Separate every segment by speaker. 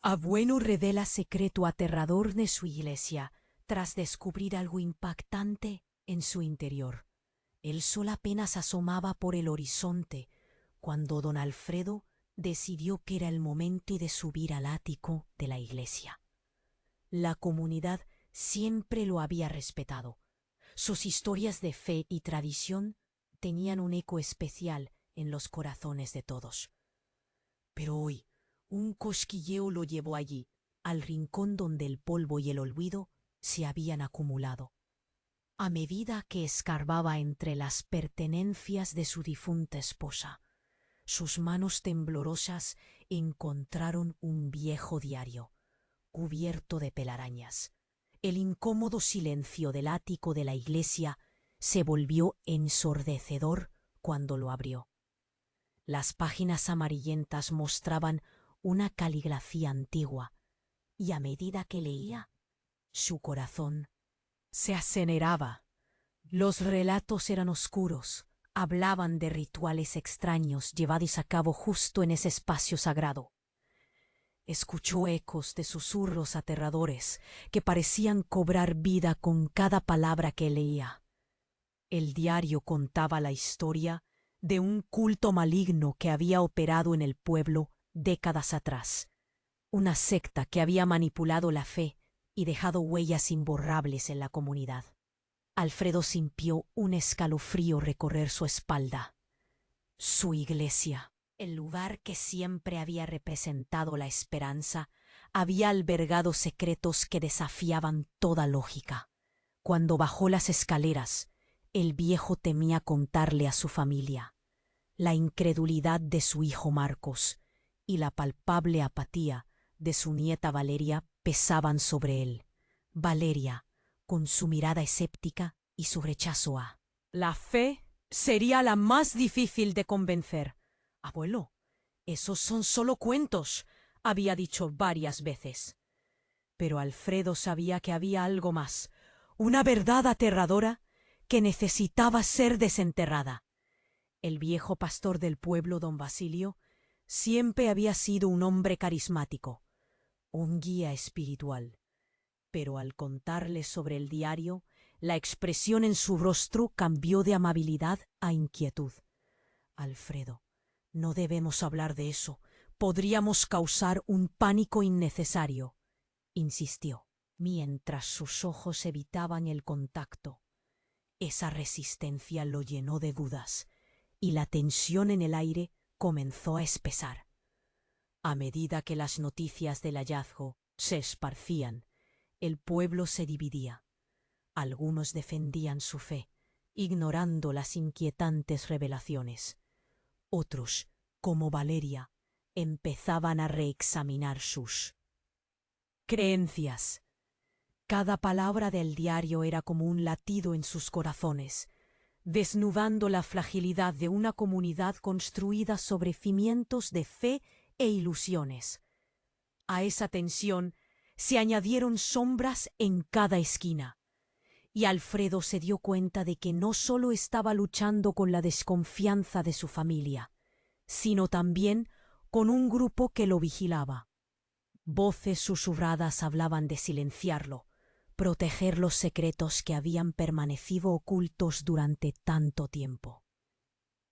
Speaker 1: Abuelo revela secreto aterrador de su iglesia tras descubrir algo impactante en su interior. El sol apenas asomaba por el horizonte cuando don Alfredo decidió que era el momento de subir al ático de la iglesia. La comunidad siempre lo había respetado. Sus historias de fe y tradición tenían un eco especial en los corazones de todos. Pero hoy, un cosquilleo lo llevó allí, al rincón donde el polvo y el olvido se habían acumulado. A medida que escarbaba entre las pertenencias de su difunta esposa, sus manos temblorosas encontraron un viejo diario, cubierto de pelarañas. El incómodo silencio del ático de la iglesia se volvió ensordecedor cuando lo abrió. Las páginas amarillentas mostraban una caligrafía antigua, y a medida que leía, su corazón se aceleraba. Los relatos eran oscuros, hablaban de rituales extraños llevados a cabo justo en ese espacio sagrado. Escuchó ecos de susurros aterradores que parecían cobrar vida con cada palabra que leía. El diario contaba la historia de un culto maligno que había operado en el pueblo décadas atrás, una secta que había manipulado la fe y dejado huellas imborrables en la comunidad. Alfredo sintió un escalofrío recorrer su espalda. Su iglesia, el lugar que siempre había representado la esperanza, había albergado secretos que desafiaban toda lógica. Cuando bajó las escaleras, el viejo temía contarle a su familia. La incredulidad de su hijo Marcos y la palpable apatía de su nieta Valeria pesaban sobre él. Valeria, con su mirada escéptica y su rechazo a la fe, sería la más difícil de convencer. Abuelo, esos son solo cuentos, había dicho varias veces. Pero Alfredo sabía que había algo más, una verdad aterradora que necesitaba ser desenterrada. El viejo pastor del pueblo, don Basilio, siempre había sido un hombre carismático, un guía espiritual. Pero al contarle sobre el diario, la expresión en su rostro cambió de amabilidad a inquietud. Alfredo, no debemos hablar de eso. Podríamos causar un pánico innecesario, insistió, mientras sus ojos evitaban el contacto. Esa resistencia lo llenó de dudas, y la tensión en el aire comenzó a espesar. A medida que las noticias del hallazgo se esparcían, el pueblo se dividía. Algunos defendían su fe, ignorando las inquietantes revelaciones. Otros, como Valeria, empezaban a reexaminar sus creencias. Cada palabra del diario era como un latido en sus corazones, desnudando la fragilidad de una comunidad construida sobre cimientos de fe e ilusiones. A esa tensión se añadieron sombras en cada esquina, y Alfredo se dio cuenta de que no solo estaba luchando con la desconfianza de su familia, sino también con un grupo que lo vigilaba. Voces susurradas hablaban de silenciarlo, proteger los secretos que habían permanecido ocultos durante tanto tiempo.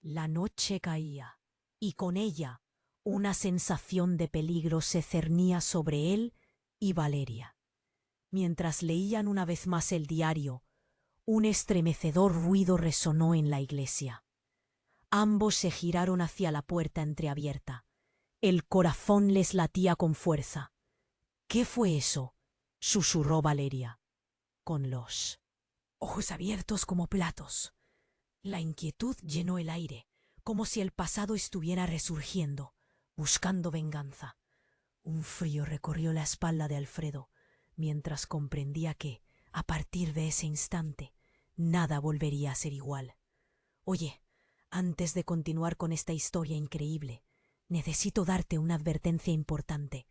Speaker 1: La noche caía, y con ella una sensación de peligro se cernía sobre él y Valeria. Mientras leían una vez más el diario, un estremecedor ruido resonó en la iglesia. Ambos se giraron hacia la puerta entreabierta. El corazón les latía con fuerza. —¿Qué fue eso? —susurró Valeria, con los ojos abiertos como platos. La inquietud llenó el aire, como si el pasado estuviera resurgiendo, buscando venganza. Un frío recorrió la espalda de Alfredo, mientras comprendía que, a partir de ese instante, nada volvería a ser igual. Oye, antes de continuar con esta historia increíble, necesito darte una advertencia importante.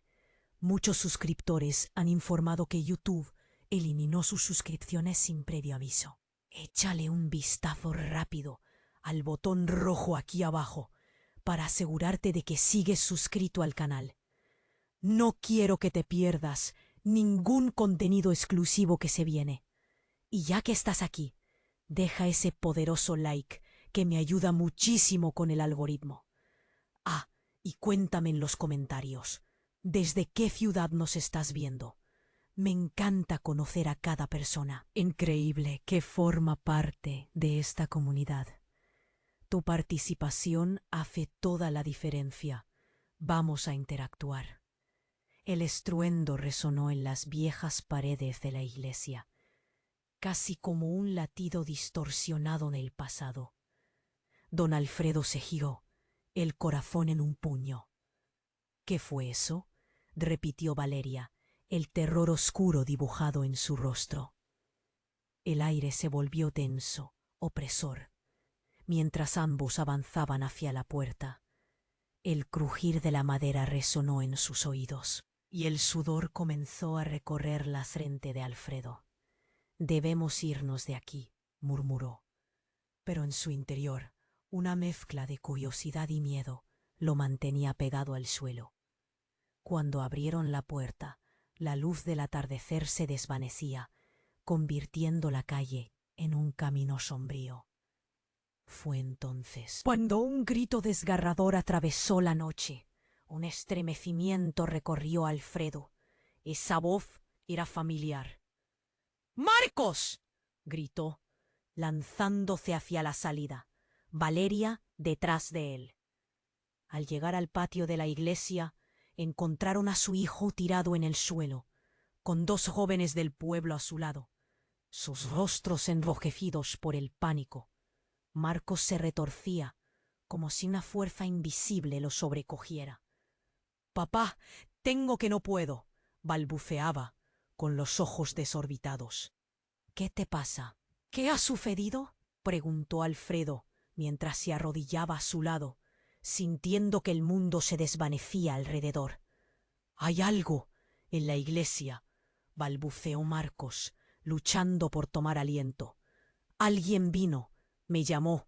Speaker 1: Muchos suscriptores han informado que YouTube eliminó sus suscripciones sin previo aviso. Échale un vistazo rápido al botón rojo aquí abajo para asegurarte de que sigues suscrito al canal. No quiero que te pierdas ningún contenido exclusivo que se viene. Y ya que estás aquí, deja ese poderoso like que me ayuda muchísimo con el algoritmo. Ah, y cuéntame en los comentarios, ¿desde qué ciudad nos estás viendo? Me encanta conocer a cada persona. Increíble que forma parte de esta comunidad. Tu participación hace toda la diferencia. Vamos a interactuar. El estruendo resonó en las viejas paredes de la iglesia, casi como un latido distorsionado en el pasado. Don Alfredo se giró, el corazón en un puño. ¿Qué fue eso?, repitió Valeria, el terror oscuro dibujado en su rostro. El aire se volvió tenso, opresor, mientras ambos avanzaban hacia la puerta. El crujir de la madera resonó en sus oídos, y el sudor comenzó a recorrer la frente de Alfredo. «Debemos irnos de aquí», murmuró. Pero en su interior, una mezcla de curiosidad y miedo lo mantenía pegado al suelo. Cuando abrieron la puerta, la luz del atardecer se desvanecía, convirtiendo la calle en un camino sombrío. Fue entonces cuando un grito desgarrador atravesó la noche. Un estremecimiento recorrió a Alfredo. Esa voz era familiar. «¡Marcos!», gritó, lanzándose hacia la salida, Valeria detrás de él. Al llegar al patio de la iglesia, encontraron a su hijo tirado en el suelo, con dos jóvenes del pueblo a su lado, sus rostros enrojecidos por el pánico. Marcos se retorcía, como si una fuerza invisible lo sobrecogiera. «Papá, tengo que no puedo», balbuceaba, con los ojos desorbitados. «¿Qué te pasa? ¿Qué ha sucedido?», preguntó Alfredo, mientras se arrodillaba a su lado, sintiendo que el mundo se desvanecía alrededor. «Hay algo en la iglesia», balbuceó Marcos, luchando por tomar aliento. «Alguien vino, me llamó,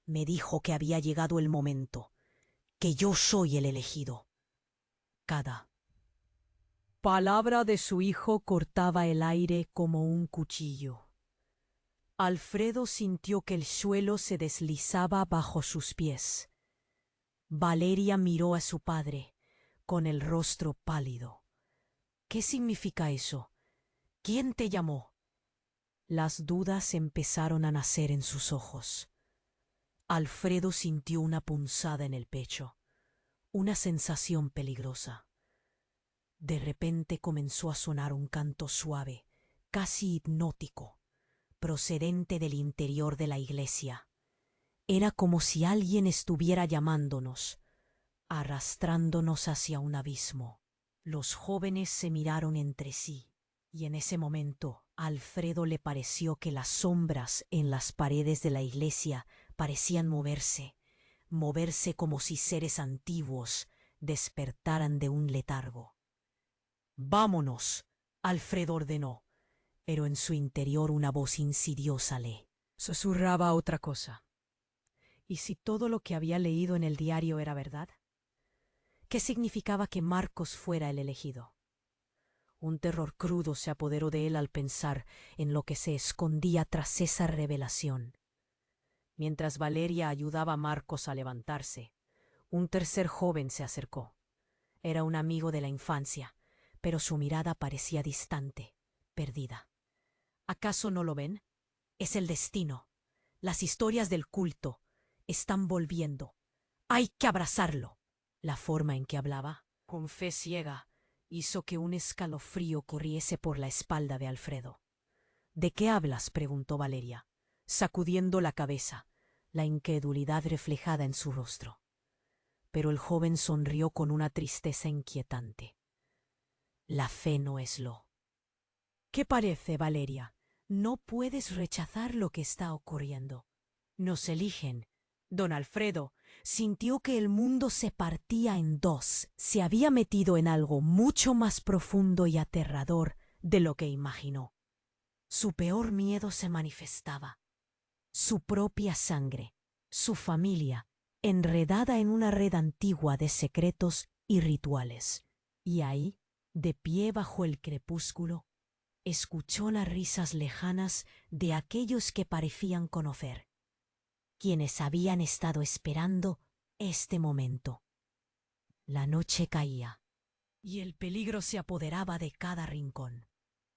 Speaker 1: me dijo que había llegado el momento, que yo soy el elegido». Cada palabra de su hijo cortaba el aire como un cuchillo. Alfredo sintió que el suelo se deslizaba bajo sus pies. Valeria miró a su padre, con el rostro pálido. «¿Qué significa eso? ¿Quién te llamó?». Las dudas empezaron a nacer en sus ojos. Alfredo sintió una punzada en el pecho, una sensación peligrosa. De repente comenzó a sonar un canto suave, casi hipnótico, procedente del interior de la iglesia. Era como si alguien estuviera llamándonos, arrastrándonos hacia un abismo. Los jóvenes se miraron entre sí, y en ese momento a Alfredo le pareció que las sombras en las paredes de la iglesia parecían moverse como si seres antiguos despertaran de un letargo. «Vámonos», Alfredo ordenó, pero en su interior una voz insidiosa le susurraba otra cosa. ¿Y si todo lo que había leído en el diario era verdad? ¿Qué significaba que Marcos fuera el elegido? Un terror crudo se apoderó de él al pensar en lo que se escondía tras esa revelación. Mientras Valeria ayudaba a Marcos a levantarse, un tercer joven se acercó. Era un amigo de la infancia, pero su mirada parecía distante, perdida. ¿Acaso no lo ven? Es el destino. Las historias del culto están volviendo. Hay que abrazarlo. La forma en que hablaba, con fe ciega, hizo que un escalofrío corriese por la espalda de Alfredo. «¿De qué hablas?», preguntó Valeria, sacudiendo la cabeza, la incredulidad reflejada en su rostro. Pero el joven sonrió con una tristeza inquietante. «La fe no es lo». «¿Qué parece, Valeria? No puedes rechazar lo que está ocurriendo. Nos eligen». Don Alfredo sintió que el mundo se partía en dos. Se había metido en algo mucho más profundo y aterrador de lo que imaginó. Su peor miedo se manifestaba. Su propia sangre, su familia, enredada en una red antigua de secretos y rituales. Y ahí, de pie bajo el crepúsculo, escuchó las risas lejanas de aquellos que parecían conocer, quienes habían estado esperando este momento. La noche caía, y el peligro se apoderaba de cada rincón.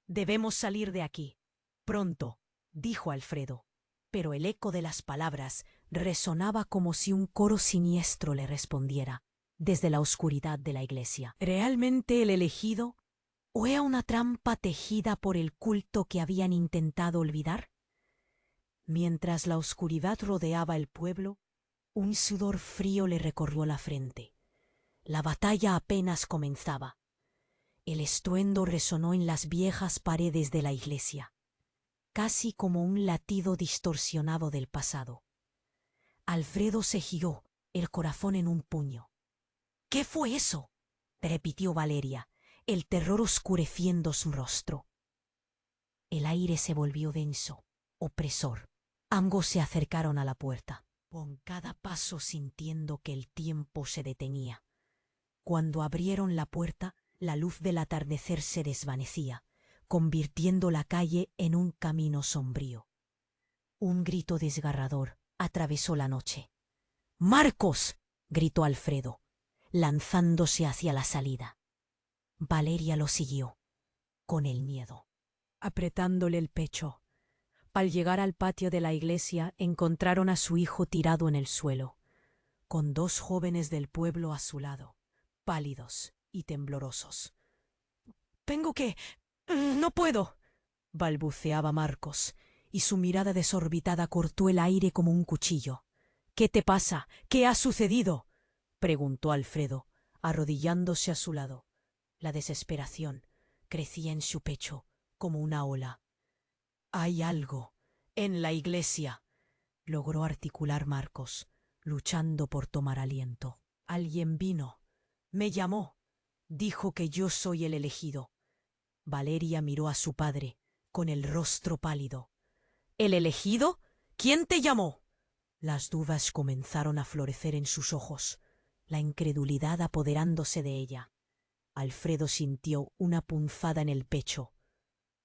Speaker 1: «Debemos salir de aquí, pronto», dijo Alfredo, pero el eco de las palabras resonaba como si un coro siniestro le respondiera desde la oscuridad de la iglesia. ¿Realmente el elegido? ¿O era una trampa tejida por el culto que habían intentado olvidar? Mientras la oscuridad rodeaba el pueblo, un sudor frío le recorrió la frente. La batalla apenas comenzaba. El estruendo resonó en las viejas paredes de la iglesia, casi como un latido distorsionado del pasado. Alfredo se giró, el corazón en un puño. «¿Qué fue eso?», repitió Valeria, el terror oscureciendo su rostro. El aire se volvió denso, opresor. Ambos se acercaron a la puerta, con cada paso sintiendo que el tiempo se detenía. Cuando abrieron la puerta, la luz del atardecer se desvanecía, convirtiendo la calle en un camino sombrío. Un grito desgarrador atravesó la noche. «¡Marcos!», gritó Alfredo, lanzándose hacia la salida. Valeria lo siguió, con el miedo, apretándole el pecho. Al llegar al patio de la iglesia, encontraron a su hijo tirado en el suelo, con dos jóvenes del pueblo a su lado, pálidos y temblorosos. «Tengo que... no puedo», balbuceaba Marcos, y su mirada desorbitada cortó el aire como un cuchillo. «¿Qué te pasa? ¿Qué ha sucedido?», preguntó Alfredo, arrodillándose a su lado. La desesperación crecía en su pecho como una ola. «Hay algo en la iglesia», logró articular Marcos, luchando por tomar aliento. «Alguien vino, me llamó, dijo que yo soy el elegido». Valeria miró a su padre, con el rostro pálido. «¿El elegido? ¿Quién te llamó?». Las dudas comenzaron a florecer en sus ojos, la incredulidad apoderándose de ella. Alfredo sintió una punzada en el pecho,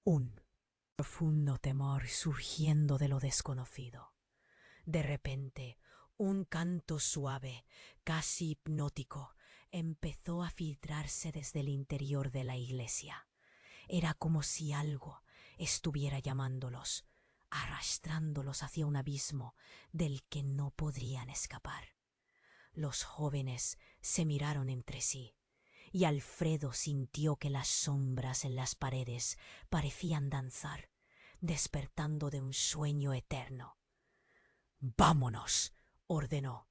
Speaker 1: un profundo temor surgiendo de lo desconocido. De repente, un canto suave, casi hipnótico, empezó a filtrarse desde el interior de la iglesia. Era como si algo estuviera llamándolos, arrastrándolos hacia un abismo del que no podrían escapar. Los jóvenes se miraron entre sí, y Alfredo sintió que las sombras en las paredes parecían danzar, despertando de un sueño eterno. «Vámonos», ordenó,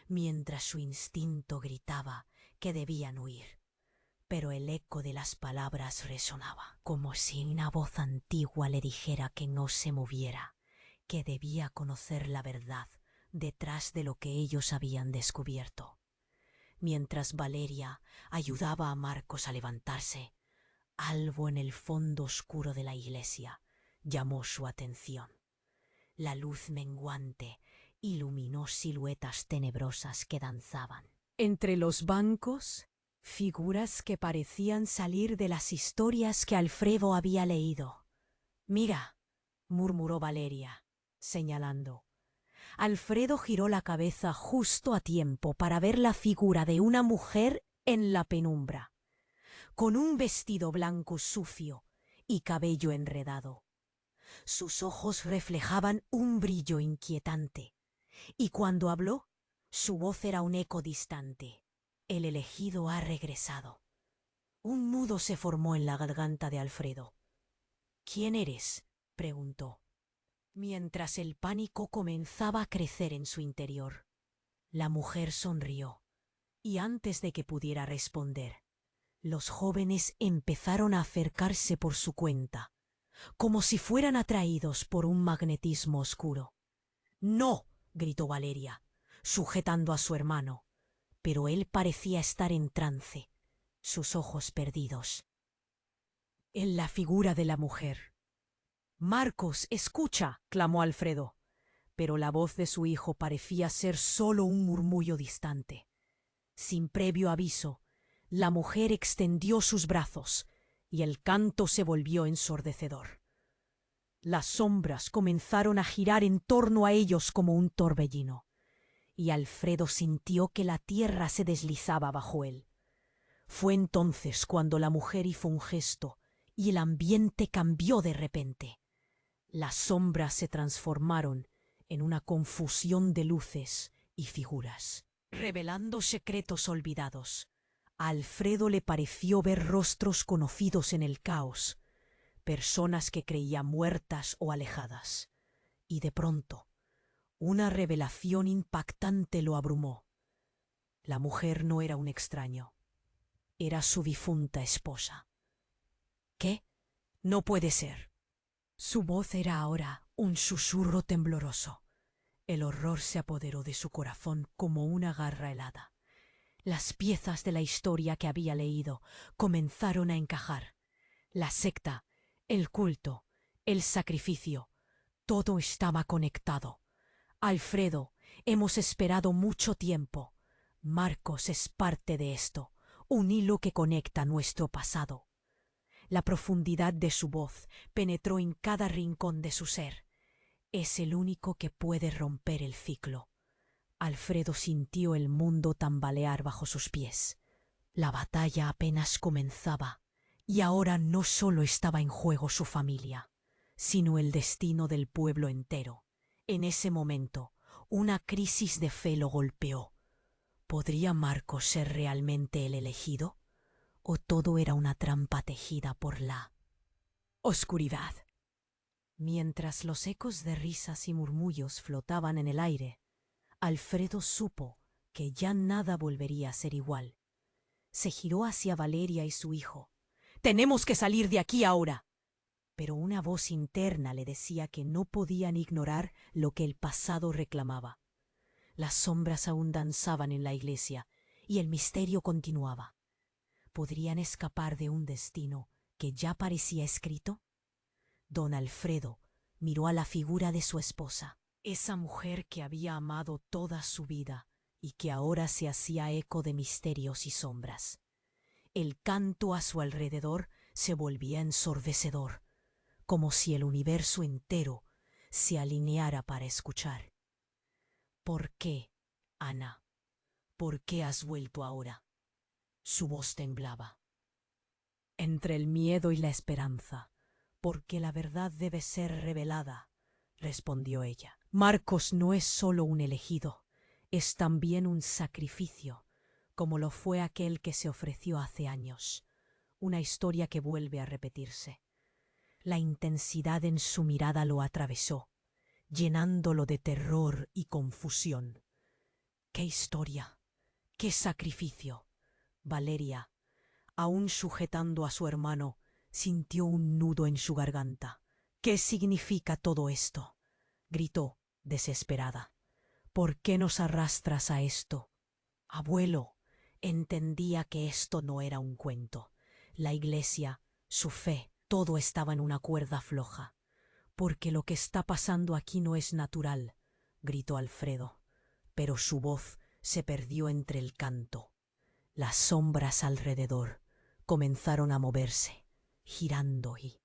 Speaker 1: mientras su instinto gritaba que debían huir. Pero el eco de las palabras resonaba, como si una voz antigua le dijera que no se moviera, que debía conocer la verdad detrás de lo que ellos habían descubierto. Mientras Valeria ayudaba a Marcos a levantarse, algo en el fondo oscuro de la iglesia llamó su atención. La luz menguante iluminó siluetas tenebrosas que danzaban. Entre los bancos, figuras que parecían salir de las historias que Alfredo había leído. «Mira», murmuró Valeria, señalando. Alfredo giró la cabeza justo a tiempo para ver la figura de una mujer en la penumbra, con un vestido blanco sucio y cabello enredado. Sus ojos reflejaban un brillo inquietante, y cuando habló, su voz era un eco distante. «El elegido ha regresado». Un nudo se formó en la garganta de Alfredo. «¿Quién eres?», preguntó, mientras el pánico comenzaba a crecer en su interior. La mujer sonrió, y antes de que pudiera responder, los jóvenes empezaron a acercarse por su cuenta, como si fueran atraídos por un magnetismo oscuro. «¡No!», gritó Valeria, sujetando a su hermano, pero él parecía estar en trance, sus ojos perdidos en la figura de la mujer. «Marcos, escucha», clamó Alfredo, pero la voz de su hijo parecía ser solo un murmullo distante. Sin previo aviso, La mujer extendió sus brazos y el canto se volvió ensordecedor. Las sombras comenzaron a girar en torno a ellos como un torbellino, y Alfredo sintió que la tierra se deslizaba bajo él. Fue entonces cuando la mujer hizo un gesto y el ambiente cambió de repente. Las sombras se transformaron en una confusión de luces y figuras, revelando secretos olvidados. A Alfredo le pareció ver rostros conocidos en el caos, personas que creía muertas o alejadas. Y de pronto, una revelación impactante lo abrumó. La mujer no era un extraño, era su difunta esposa. ¿Qué? No puede ser. Su voz era ahora un susurro tembloroso. El horror se apoderó de su corazón como una garra helada. Las piezas de la historia que había leído comenzaron a encajar. La secta, el culto, el sacrificio, todo estaba conectado. Alfredo, hemos esperado mucho tiempo. Marcos es parte de esto, un hilo que conecta nuestro pasado. La profundidad de su voz penetró en cada rincón de su ser. Es el único que puede romper el ciclo. Alfredo sintió el mundo tambalear bajo sus pies. La batalla apenas comenzaba, y ahora no solo estaba en juego su familia, sino el destino del pueblo entero. En ese momento, una crisis de fe lo golpeó. ¿Podría Marcos ser realmente el elegido? ¿O todo era una trampa tejida por la oscuridad? Mientras los ecos de risas y murmullos flotaban en el aire, Alfredo supo que ya nada volvería a ser igual. Se giró hacia Valeria y su hijo. «¡Tenemos que salir de aquí ahora!» Pero una voz interna le decía que no podían ignorar lo que el pasado reclamaba. Las sombras aún danzaban en la iglesia y el misterio continuaba. ¿Podrían escapar de un destino que ya parecía escrito? Don Alfredo miró a la figura de su esposa, esa mujer que había amado toda su vida y que ahora se hacía eco de misterios y sombras. El canto a su alrededor se volvía ensordecedor, como si el universo entero se alineara para escuchar. ¿Por qué, Ana? ¿Por qué has vuelto ahora? Su voz temblaba. Entre el miedo y la esperanza, porque la verdad debe ser revelada, respondió ella. Marcos no es solo un elegido, es también un sacrificio, como lo fue aquel que se ofreció hace años, una historia que vuelve a repetirse. La intensidad en su mirada lo atravesó, llenándolo de terror y confusión. ¡Qué historia! ¡Qué sacrificio! Valeria, aún sujetando a su hermano, sintió un nudo en su garganta. «¿Qué significa todo esto?», gritó, desesperada. «¿Por qué nos arrastras a esto?» Abuelo, entendía que esto no era un cuento. La iglesia, su fe, todo estaba en una cuerda floja. «Porque lo que está pasando aquí no es natural», gritó Alfredo, pero su voz se perdió entre el canto. Las sombras alrededor comenzaron a moverse, girando y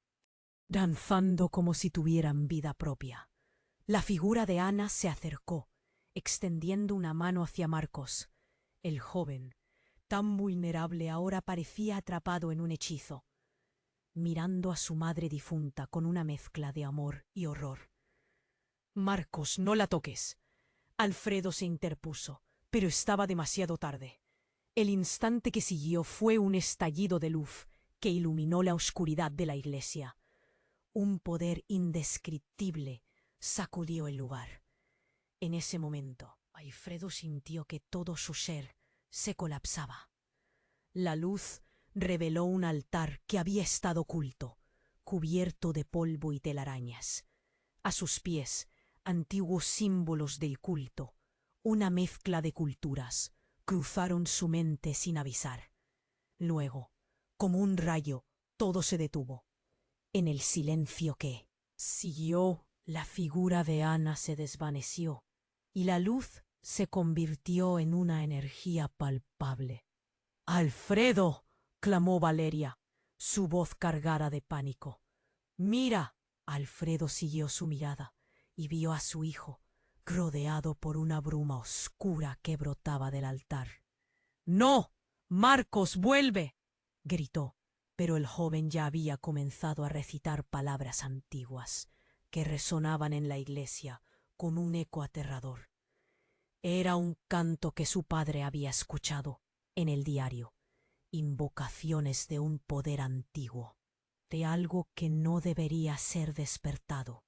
Speaker 1: danzando como si tuvieran vida propia. La figura de Ana se acercó, extendiendo una mano hacia Marcos. El joven, tan vulnerable, ahora parecía atrapado en un hechizo, mirando a su madre difunta con una mezcla de amor y horror. «Marcos, no la toques». Alfredo se interpuso, pero estaba demasiado tarde. El instante que siguió fue un estallido de luz que iluminó la oscuridad de la iglesia. Un poder indescriptible sacudió el lugar. En ese momento, Alfredo sintió que todo su ser se colapsaba. La luz reveló un altar que había estado oculto, cubierto de polvo y telarañas. A sus pies, antiguos símbolos del culto, una mezcla de culturas, cruzaron su mente sin avisar. Luego, como un rayo, todo se detuvo. En el silencio que siguió, la figura de Ana se desvaneció y la luz se convirtió en una energía palpable. Alfredo, clamó Valeria, su voz cargada de pánico. Mira. Alfredo siguió su mirada y vio a su hijo, rodeado por una bruma oscura que brotaba del altar. ¡No! ¡Marcos, vuelve!, gritó, pero el joven ya había comenzado a recitar palabras antiguas que resonaban en la iglesia con un eco aterrador. Era un canto que su padre había escuchado en el diario, invocaciones de un poder antiguo, de algo que no debería ser despertado.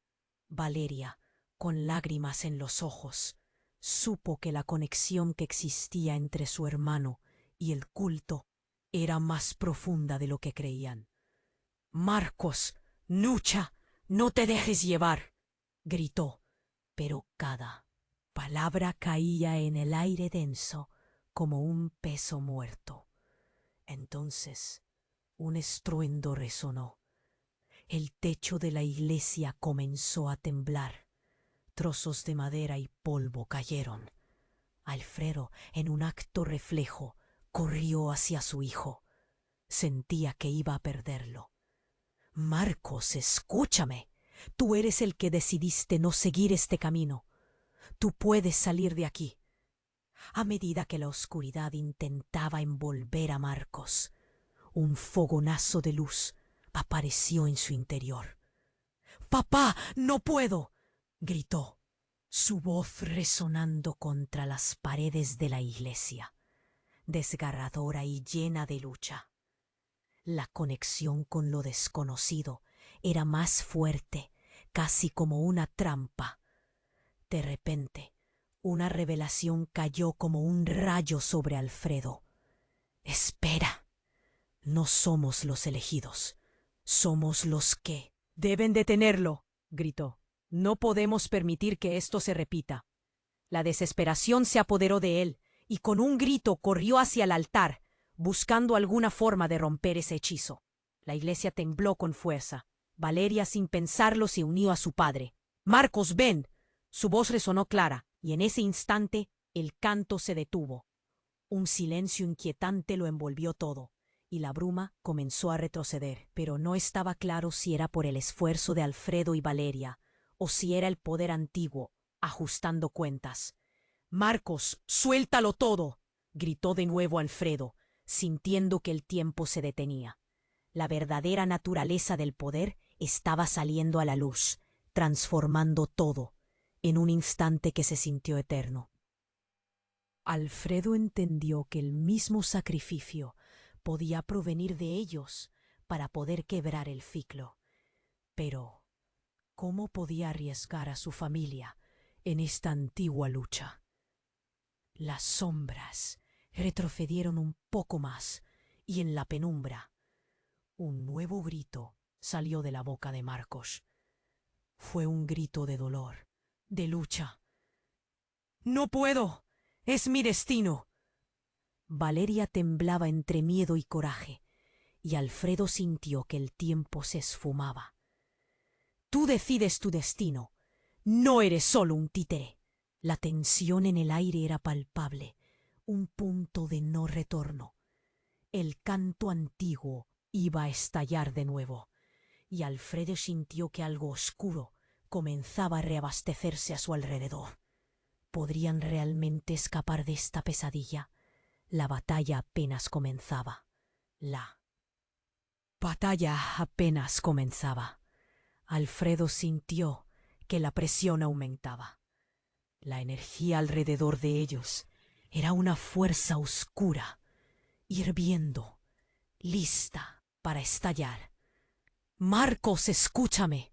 Speaker 1: Valeria, con lágrimas en los ojos, supo que la conexión que existía entre su hermano y el culto era más profunda de lo que creían. «Marcos, Nucha, no te dejes llevar», gritó, pero cada palabra caía en el aire denso como un peso muerto. Entonces un estruendo resonó. El techo de la iglesia comenzó a temblar. Trozos de madera y polvo cayeron. Alfredo, en un acto reflejo, corrió hacia su hijo. Sentía que iba a perderlo. «Marcos, escúchame. Tú eres el que decidiste no seguir este camino. Tú puedes salir de aquí». A medida que la oscuridad intentaba envolver a Marcos, un fogonazo de luz apareció en su interior. «¡Papá, no puedo!», gritó, su voz resonando contra las paredes de la iglesia, desgarradora y llena de lucha. La conexión con lo desconocido era más fuerte, casi como una trampa. De repente, una revelación cayó como un rayo sobre Alfredo. «Espera. No somos los elegidos. Somos los que...» «Deben detenerlo», gritó. «No podemos permitir que esto se repita». La desesperación se apoderó de él y con un grito corrió hacia el altar, buscando alguna forma de romper ese hechizo. La iglesia tembló con fuerza. Valeria, sin pensarlo, se unió a su padre. «Marcos, ven». Su voz resonó clara y en ese instante el canto se detuvo. Un silencio inquietante lo envolvió todo y la bruma comenzó a retroceder, pero no estaba claro si era por el esfuerzo de Alfredo y Valeria o si era el poder antiguo ajustando cuentas. «Marcos, suéltalo todo», gritó de nuevo Alfredo, sintiendo que el tiempo se detenía. La verdadera naturaleza del poder estaba saliendo a la luz, transformando todo, en un instante que se sintió eterno. Alfredo entendió que el mismo sacrificio podía provenir de ellos para poder quebrar el ciclo. Pero, ¿cómo podía arriesgar a su familia en esta antigua lucha? Las sombras retrocedieron un poco más y en la penumbra un nuevo grito salió de la boca de Marcos. Fue un grito de dolor, de lucha. «No puedo. Es mi destino». Valeria temblaba entre miedo y coraje, y Alfredo sintió que el tiempo se esfumaba. «Tú decides tu destino. No eres solo un títere». La tensión en el aire era palpable, un punto de no retorno. El canto antiguo iba a estallar de nuevo, y Alfredo sintió que algo oscuro comenzaba a reabastecerse a su alrededor. ¿Podrían realmente escapar de esta pesadilla? La batalla apenas comenzaba. La batalla apenas comenzaba. Alfredo sintió que la presión aumentaba. La energía alrededor de ellos era una fuerza oscura, hirviendo, lista para estallar. «Marcos, escúchame»,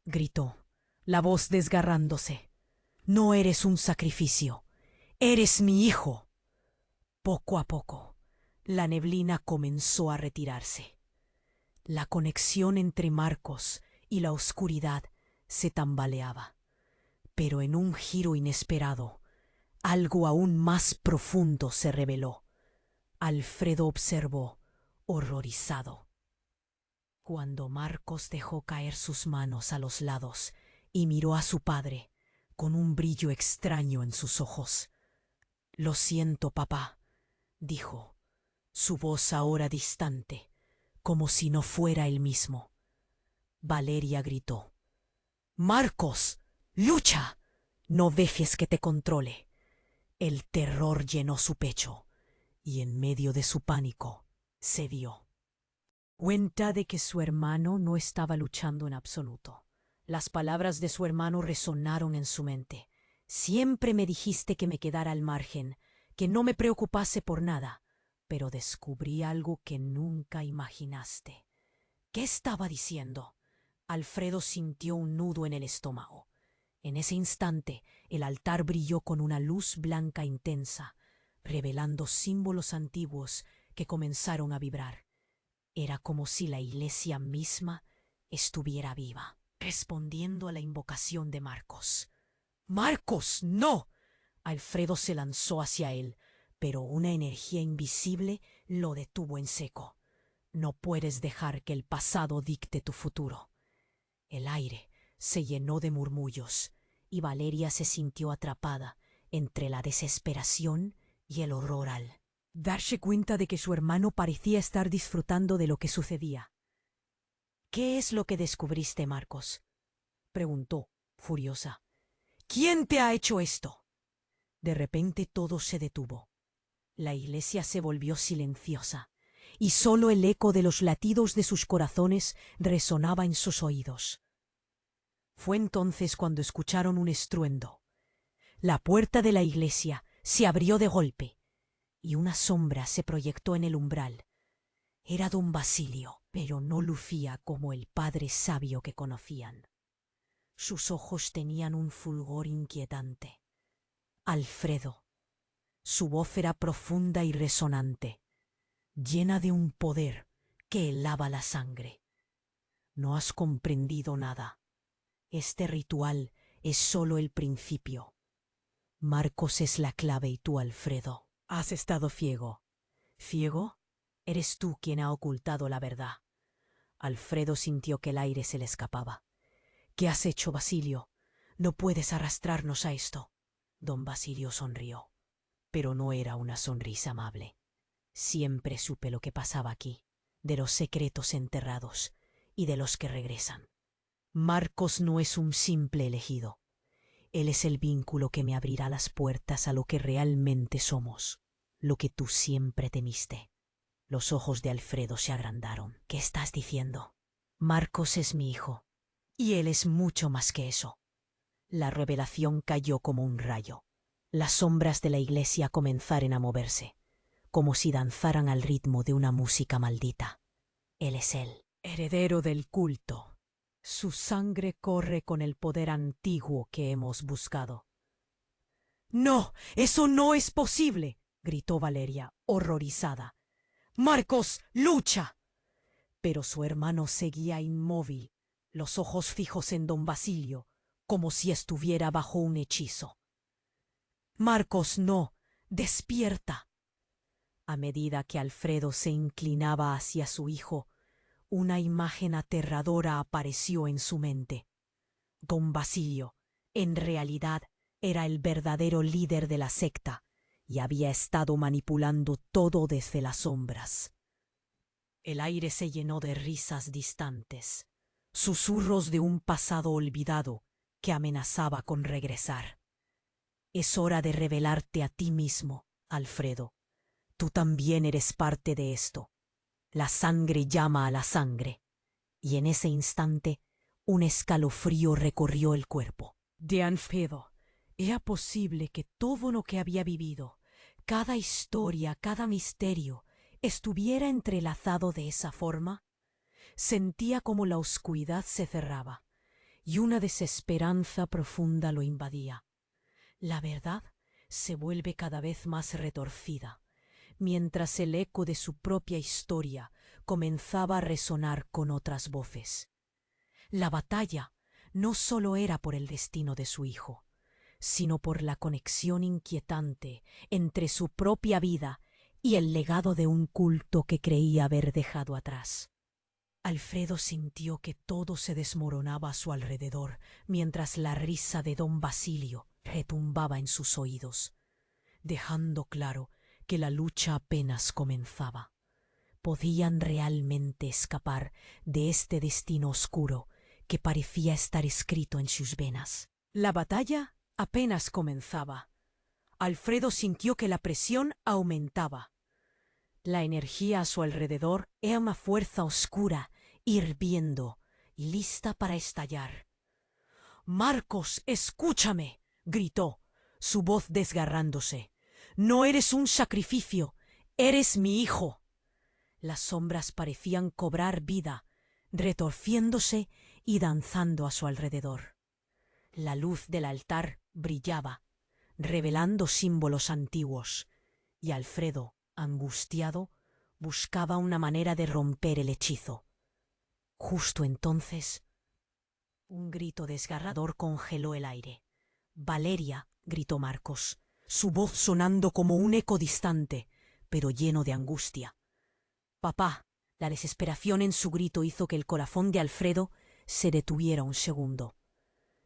Speaker 1: gritó, la voz desgarrándose. «No eres un sacrificio. Eres mi hijo». Poco a poco, la neblina comenzó a retirarse. La conexión entre Marcos y la oscuridad se tambaleaba. Pero en un giro inesperado, algo aún más profundo se reveló. Alfredo observó, horrorizado. Cuando Marcos dejó caer sus manos a los lados y miró a su padre con un brillo extraño en sus ojos. «Lo siento, papá», dijo. su voz ahora distante, como si no fuera él mismo. Valeria gritó: «Marcos, lucha. No dejes que te controle». El terror llenó su pecho y en medio de su pánico se dio cuenta de que su hermano no estaba luchando en absoluto. Las palabras de su hermano resonaron en su mente. «Siempre me dijiste que me quedara al margen, que no me preocupase por nada, pero descubrí algo que nunca imaginaste». ¿Qué estaba diciendo? Alfredo sintió un nudo en el estómago. En ese instante, el altar brilló con una luz blanca intensa, revelando símbolos antiguos que comenzaron a vibrar. Era como si la iglesia misma estuviera viva, respondiendo a la invocación de Marcos. «¡Marcos, no!». Alfredo se lanzó hacia él, pero una energía invisible lo detuvo en seco. «No puedes dejar que el pasado dicte tu futuro». El aire se llenó de murmullos y Valeria se sintió atrapada entre la desesperación y el horror al darse cuenta de que su hermano parecía estar disfrutando de lo que sucedía. «¿Qué es lo que descubriste, Marcos?», preguntó, furiosa. «¿Quién te ha hecho esto?». De repente todo se detuvo. La iglesia se volvió silenciosa y solo el eco de los latidos de sus corazones resonaba en sus oídos. Fue entonces cuando escucharon un estruendo. La puerta de la iglesia se abrió de golpe y una sombra se proyectó en el umbral. Era don Basilio, pero no lucía como el padre sabio que conocían. Sus ojos tenían un fulgor inquietante. «Alfredo». Su voz era profunda y resonante, llena de un poder que helaba la sangre. «No has comprendido nada. Este ritual es solo el principio. Marcos es la clave y tú, Alfredo, has estado ciego». «¿Ciego? Eres tú quien ha ocultado la verdad». Alfredo sintió que el aire se le escapaba. «¿Qué has hecho, Basilio? No puedes arrastrarnos a esto». Don Basilio sonrió, pero no era una sonrisa amable. «Siempre supe lo que pasaba aquí, de los secretos enterrados y de los que regresan. Marcos no es un simple elegido. Él es el vínculo que me abrirá las puertas a lo que realmente somos, lo que tú siempre temiste». Los ojos de Alfredo se agrandaron. «¿Qué estás diciendo?». «Marcos es mi hijo, y él es mucho más que eso». La revelación cayó como un rayo. Las sombras de la iglesia comenzaron a moverse, como si danzaran al ritmo de una música maldita. «Él es el heredero del culto. Su sangre corre con el poder antiguo que hemos buscado». «¡No! ¡Eso no es posible!», gritó Valeria, horrorizada. «Marcos, lucha». Pero su hermano seguía inmóvil, los ojos fijos en don Basilio, como si estuviera bajo un hechizo. «Marcos, no. Despierta». A medida que Alfredo se inclinaba hacia su hijo, una imagen aterradora apareció en su mente. Don Basilio, en realidad, era el verdadero líder de la secta y había estado manipulando todo desde las sombras. El aire se llenó de risas distantes, susurros de un pasado olvidado que amenazaba con regresar. «Es hora de revelarte a ti mismo, Alfredo. Tú también eres parte de esto. La sangre llama a la sangre». Y en ese instante un escalofrío recorrió el cuerpo de Alfredo. Era posible que todo lo que había vivido, cada historia, cada misterio, estuviera entrelazado de esa forma. Sentía como la oscuridad se cerraba y una desesperanza profunda lo invadía. La verdad se vuelve cada vez más retorcida, mientras el eco de su propia historia comenzaba a resonar con otras voces. La batalla no solo era por el destino de su hijo, sino por la conexión inquietante entre su propia vida y el legado de un culto que creía haber dejado atrás. Alfredo sintió que todo se desmoronaba a su alrededor, mientras la risa de don Basilio retumbaba en sus oídos, dejando claro que la lucha apenas comenzaba. ¿Podían realmente escapar de este destino oscuro que parecía estar escrito en sus venas? La batalla apenas comenzaba. Alfredo sintió que la presión aumentaba. La energía a su alrededor era una fuerza oscura, hirviendo, lista para estallar. «Marcos, escúchame», gritó, su voz desgarrándose. «No eres un sacrificio, eres mi hijo». Las sombras parecían cobrar vida, retorciéndose y danzando a su alrededor. La luz del altar brillaba, revelando símbolos antiguos, y Alfredo, angustiado, buscaba una manera de romper el hechizo. Justo entonces, un grito desgarrador congeló el aire. «Valeria», gritó Marcos, su voz sonando como un eco distante, pero lleno de angustia. «Papá». La desesperación en su grito hizo que el corazón de Alfredo se detuviera un segundo.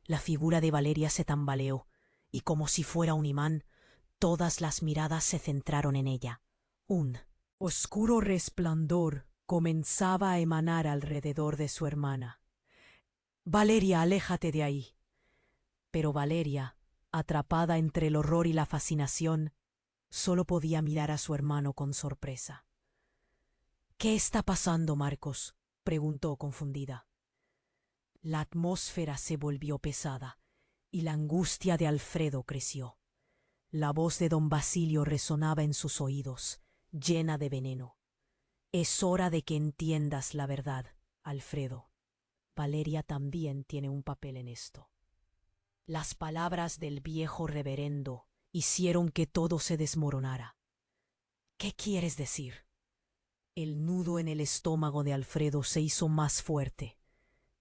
Speaker 1: La figura de Valeria se tambaleó, y como si fuera un imán, todas las miradas se centraron en ella. Un oscuro resplandor comenzaba a emanar alrededor de su hermana. «Valeria, aléjate de ahí». Pero Valeria, atrapada entre el horror y la fascinación, solo podía mirar a su hermano con sorpresa. «¿Qué está pasando, Marcos?», preguntó confundida. La atmósfera se volvió pesada y la angustia de Alfredo creció. La voz de don Basilio resonaba en sus oídos, llena de veneno. «Es hora de que entiendas la verdad, Alfredo. Valeria también tiene un papel en esto». Las palabras del viejo reverendo hicieron que todo se desmoronara. «¿Qué quieres decir?». El nudo en el estómago de Alfredo se hizo más fuerte.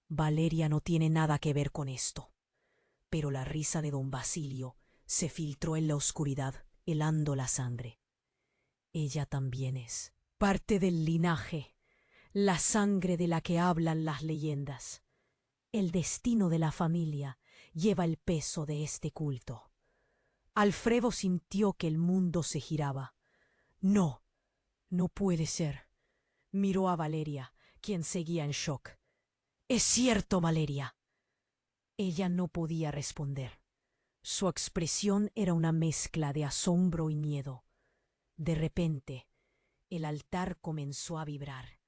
Speaker 1: Valeria no tiene nada que ver con esto. Pero la risa de don Basilio se filtró en la oscuridad, helando la sangre. «Ella también es parte del linaje, la sangre de la que hablan las leyendas. El destino de la familia lleva el peso de este culto». Alfredo sintió que el mundo se giraba. «No, no puede ser». Miró a Valeria, quien seguía en shock. «Es cierto, Valeria». Ella no podía responder. Su expresión era una mezcla de asombro y miedo. De repente, el altar comenzó a vibrar,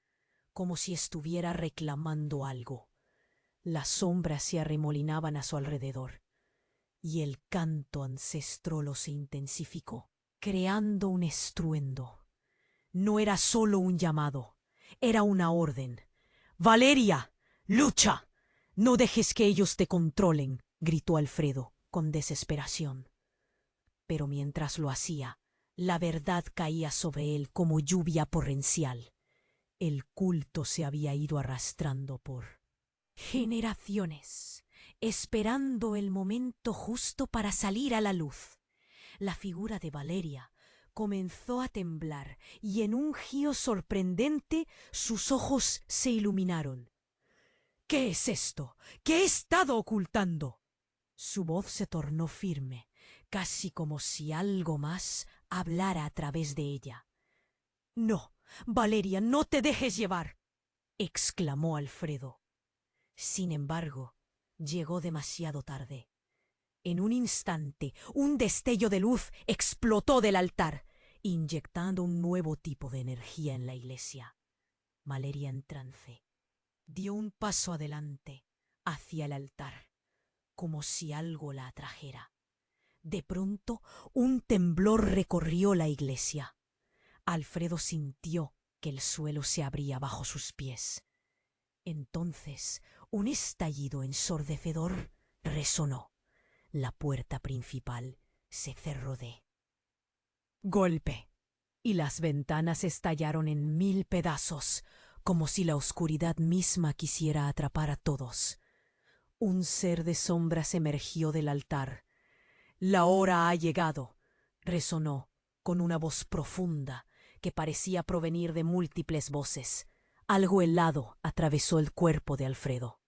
Speaker 1: como si estuviera reclamando algo. Las sombras se arremolinaban a su alrededor, y el canto ancestral se intensificó, creando un estruendo. No era solo un llamado, era una orden. «Valeria, lucha. No dejes que ellos te controlen», gritó Alfredo con desesperación. Pero mientras lo hacía, la verdad caía sobre él como lluvia torrencial. El culto se había ido arrastrando por generaciones, esperando el momento justo para salir a la luz. La figura de Valeria comenzó a temblar y en un giro sorprendente sus ojos se iluminaron. «¿Qué es esto? ¿Qué he estado ocultando?». Su voz se tornó firme, casi como si algo más hablara a través de ella. «No, Valeria, no te dejes llevar», exclamó Alfredo. Sin embargo, llegó demasiado tarde. En un instante, un destello de luz explotó del altar, inyectando un nuevo tipo de energía en la iglesia. Valeria, en trance, dio un paso adelante hacia el altar, como si algo la atrajera. De pronto, un temblor recorrió la iglesia. Alfredo sintió que el suelo se abría bajo sus pies. Entonces, un estallido ensordecedor resonó. La puerta principal se cerró de golpe, y las ventanas estallaron en 1000 pedazos, como si la oscuridad misma quisiera atrapar a todos. Un ser de sombras emergió del altar. «La hora ha llegado», resonó con una voz profunda que parecía provenir de múltiples voces. Algo helado atravesó el cuerpo de Alfredo.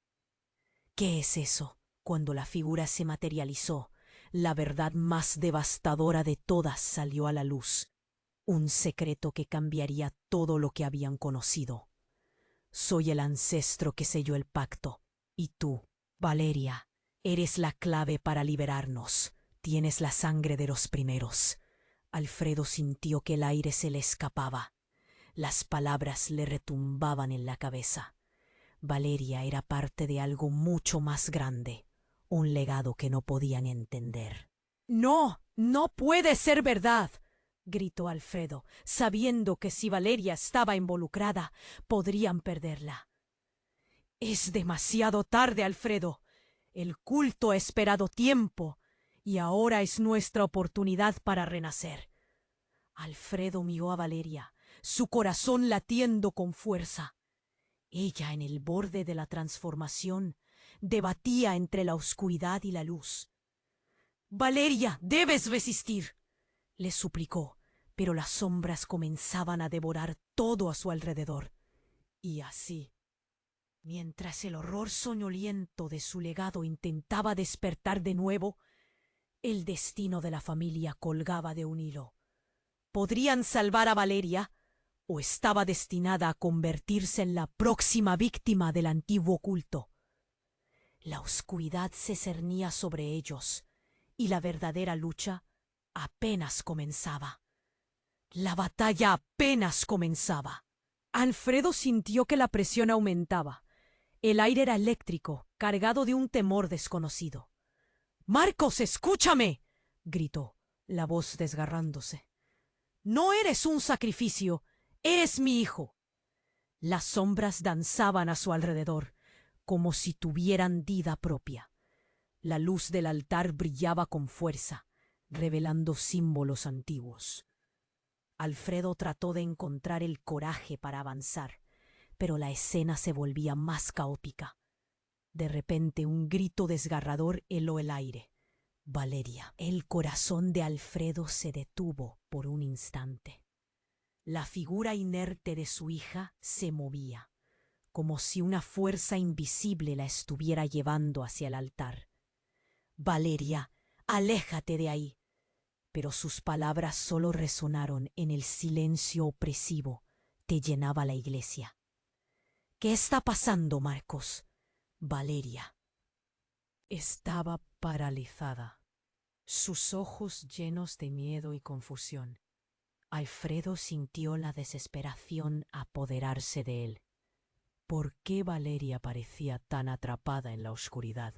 Speaker 1: ¿Qué es eso? Cuando la figura se materializó, la verdad más devastadora de todas salió a la luz. un secreto que cambiaría todo lo que habían conocido. Soy el ancestro que selló el pacto, y tú, Valeria, eres la clave para liberarnos. Tienes la sangre de los primeros. Alfredo sintió que el aire se le escapaba. Las palabras le retumbaban en la cabeza. Valeria era parte de algo mucho más grande, un legado que no podían entender. «¡No! ¡No puede ser verdad!», gritó Alfredo, sabiendo que si Valeria estaba involucrada, podrían perderla. «Es demasiado tarde, Alfredo. El culto ha esperado tiempo, y ahora es nuestra oportunidad para renacer». Alfredo miró a Valeria, su corazón latiendo con fuerza. Ella, en el borde de la transformación, debatía entre la oscuridad y la luz. «Valeria, debes resistir», le suplicó, pero las sombras comenzaban a devorar todo a su alrededor. Y así, mientras el horror soñoliento de su legado intentaba despertar de nuevo, el destino de la familia colgaba de un hilo. ¿Podrían salvar a Valeria, o estaba destinada a convertirse en la próxima víctima del antiguo culto? La oscuridad se cernía sobre ellos, y la verdadera lucha apenas comenzaba. La batalla apenas comenzaba. Alfredo sintió que la presión aumentaba. El aire era eléctrico, cargado de un temor desconocido. «¡Marcos, escúchame!», gritó, la voz desgarrándose. «No eres un sacrificio, eres mi hijo». Las sombras danzaban a su alrededor, como si tuvieran vida propia. La luz del altar brillaba con fuerza, revelando símbolos antiguos. Alfredo trató de encontrar el coraje para avanzar, pero la escena se volvía más caótica. De repente un grito desgarrador heló el aire. «Valeria». El corazón de Alfredo se detuvo por un instante. La figura inerte de su hija se movía, como si una fuerza invisible la estuviera llevando hacia el altar. «Valeria, aléjate de ahí». Pero sus palabras solo resonaron en el silencio opresivo que llenaba la iglesia. «¿Qué está pasando, Marcos?». Valeria estaba paralizada, sus ojos llenos de miedo y confusión. Alfredo sintió la desesperación apoderarse de él. ¿Por qué Valeria parecía tan atrapada en la oscuridad?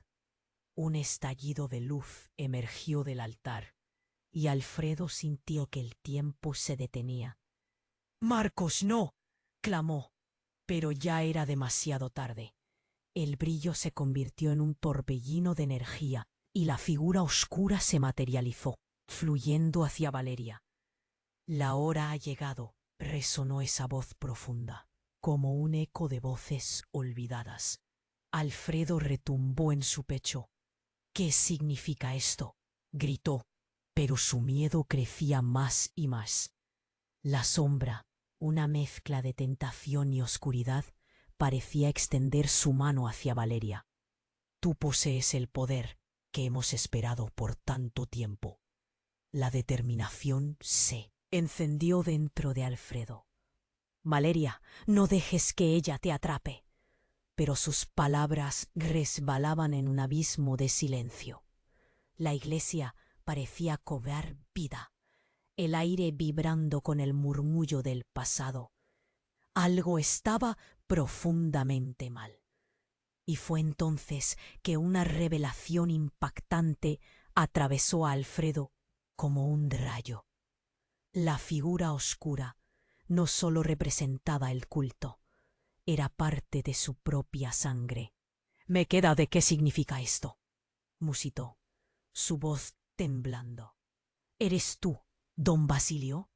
Speaker 1: Un estallido de luz emergió del altar, y Alfredo sintió que el tiempo se detenía. «¡Marcos, no!», clamó, pero ya era demasiado tarde. El brillo se convirtió en un torbellino de energía, y la figura oscura se materializó, fluyendo hacia Valeria. «La hora ha llegado», resonó esa voz profunda, como un eco de voces olvidadas. Alfredo retumbó en su pecho. «¿Qué significa esto?», gritó, pero su miedo crecía más y más. La sombra, una mezcla de tentación y oscuridad, parecía extender su mano hacia Valeria. «Tú posees el poder que hemos esperado por tanto tiempo». La determinación se encendió dentro de Alfredo. «Valeria, no dejes que ella te atrape». Pero sus palabras resbalaban en un abismo de silencio. La iglesia parecía cobrar vida, el aire vibrando con el murmullo del pasado. Algo estaba profundamente mal. Y fue entonces que una revelación impactante atravesó a Alfredo como un rayo. La figura oscura no solo representaba el culto, era parte de su propia sangre. «Me queda de qué significa esto», musitó, su voz temblando. «¿Eres tú, don Basilio?».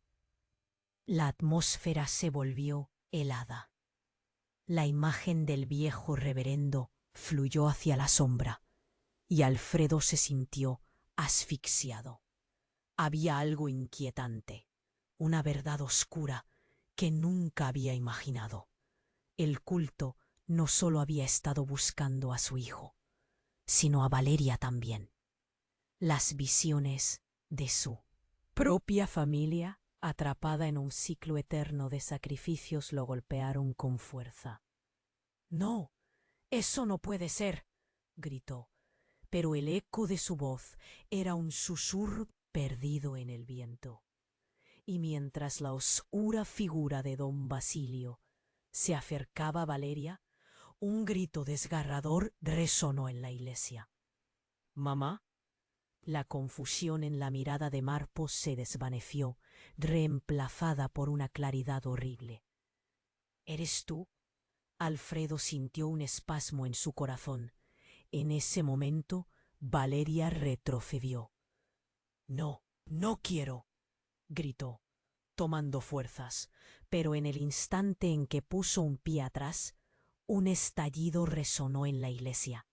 Speaker 1: La atmósfera se volvió helada. La imagen del viejo reverendo fluyó hacia la sombra, y Alfredo se sintió asfixiado. Había algo inquietante, una verdad oscura que nunca había imaginado. El culto no solo había estado buscando a su hijo, sino a Valeria también. Las visiones de su propia familia Atrapada en un ciclo eterno de sacrificios, lo golpearon con fuerza. «No, eso no puede ser», gritó, pero el eco de su voz era un susurro perdido en el viento. Y mientras la oscura figura de don Basilio se acercaba a Valeria, un grito desgarrador resonó en la iglesia. «¿Mamá?». La confusión en la mirada de Marcos se desvaneció, reemplazada por una claridad horrible. «¿Eres tú?». Alfredo sintió un espasmo en su corazón. En ese momento, Valeria retrocedió. «No, no quiero», gritó, tomando fuerzas, pero en el instante en que puso un pie atrás, un estallido resonó en la iglesia.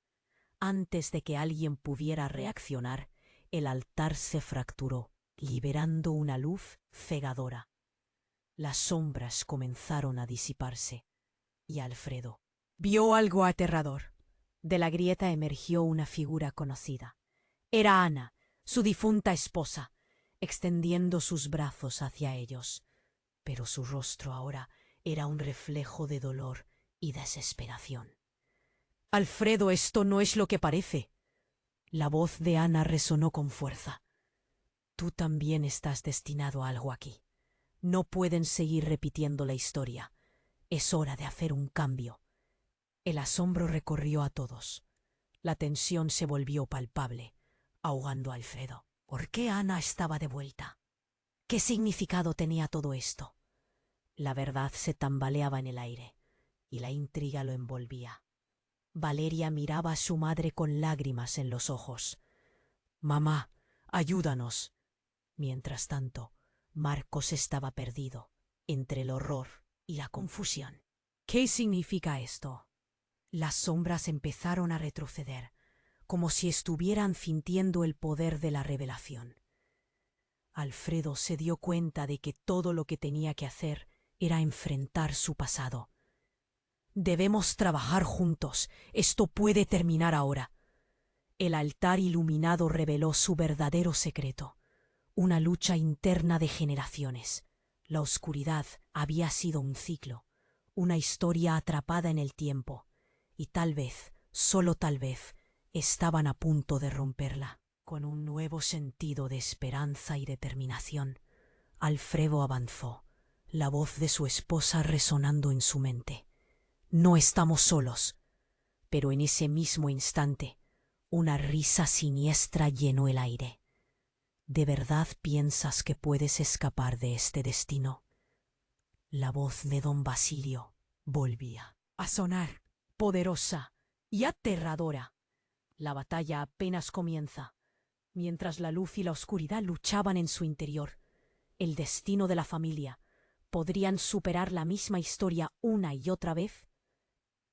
Speaker 1: Antes de que alguien pudiera reaccionar, el altar se fracturó, liberando una luz cegadora. Las sombras comenzaron a disiparse, y Alfredo vio algo aterrador. De la grieta emergió una figura conocida. Era Ana, su difunta esposa, extendiendo sus brazos hacia ellos. Pero su rostro ahora era un reflejo de dolor y desesperación. «Alfredo, esto no es lo que parece». La voz de Ana resonó con fuerza. «Tú también estás destinado a algo aquí. No pueden seguir repitiendo la historia. Es hora de hacer un cambio». El asombro recorrió a todos. La tensión se volvió palpable, ahogando a Alfredo. ¿Por qué Ana estaba de vuelta? ¿Qué significado tenía todo esto? La verdad se tambaleaba en el aire, y la intriga lo envolvía. Valeria miraba a su madre con lágrimas en los ojos. «Mamá, ayúdanos». Mientras tanto, Marcos estaba perdido entre el horror y la confusión. «¿Qué significa esto?». Las sombras empezaron a retroceder, como si estuvieran sintiendo el poder de la revelación. Alfredo se dio cuenta de que todo lo que tenía que hacer era enfrentar su pasado. «Debemos trabajar juntos. Esto puede terminar ahora». El altar iluminado reveló su verdadero secreto, una lucha interna de generaciones. La oscuridad había sido un ciclo, una historia atrapada en el tiempo, y tal vez, solo tal vez, estaban a punto de romperla. Con un nuevo sentido de esperanza y determinación, Alfredo avanzó, la voz de su esposa resonando en su mente. «No estamos solos». Pero en ese mismo instante, una risa siniestra llenó el aire. «¿De verdad piensas que puedes escapar de este destino?». La voz de don Basilio volvía a sonar, poderosa y aterradora. La batalla apenas comienza. Mientras la luz y la oscuridad luchaban en su interior, el destino de la familia, ¿podrían superar la misma historia una y otra vez?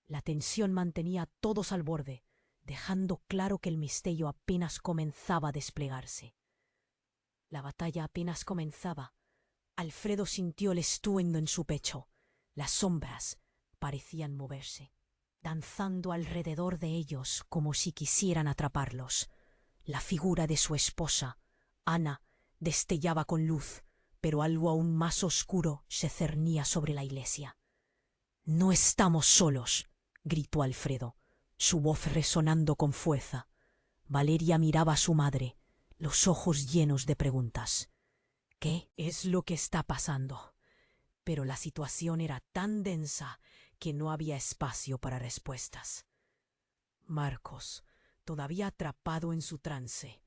Speaker 1: La tensión mantenía a todos al borde, dejando claro que el misterio apenas comenzaba a desplegarse. La batalla apenas comenzaba. Alfredo sintió el estruendo en su pecho. Las sombras parecían moverse, danzando alrededor de ellos como si quisieran atraparlos. La figura de su esposa, Ana, destellaba con luz, pero algo aún más oscuro se cernía sobre la iglesia. «No estamos solos», gritó Alfredo, su voz resonando con fuerza. Valeria miraba a su madre, los ojos llenos de preguntas. ¿Qué es lo que está pasando? Pero la situación era tan densa que no había espacio para respuestas. Marcos, todavía atrapado en su trance,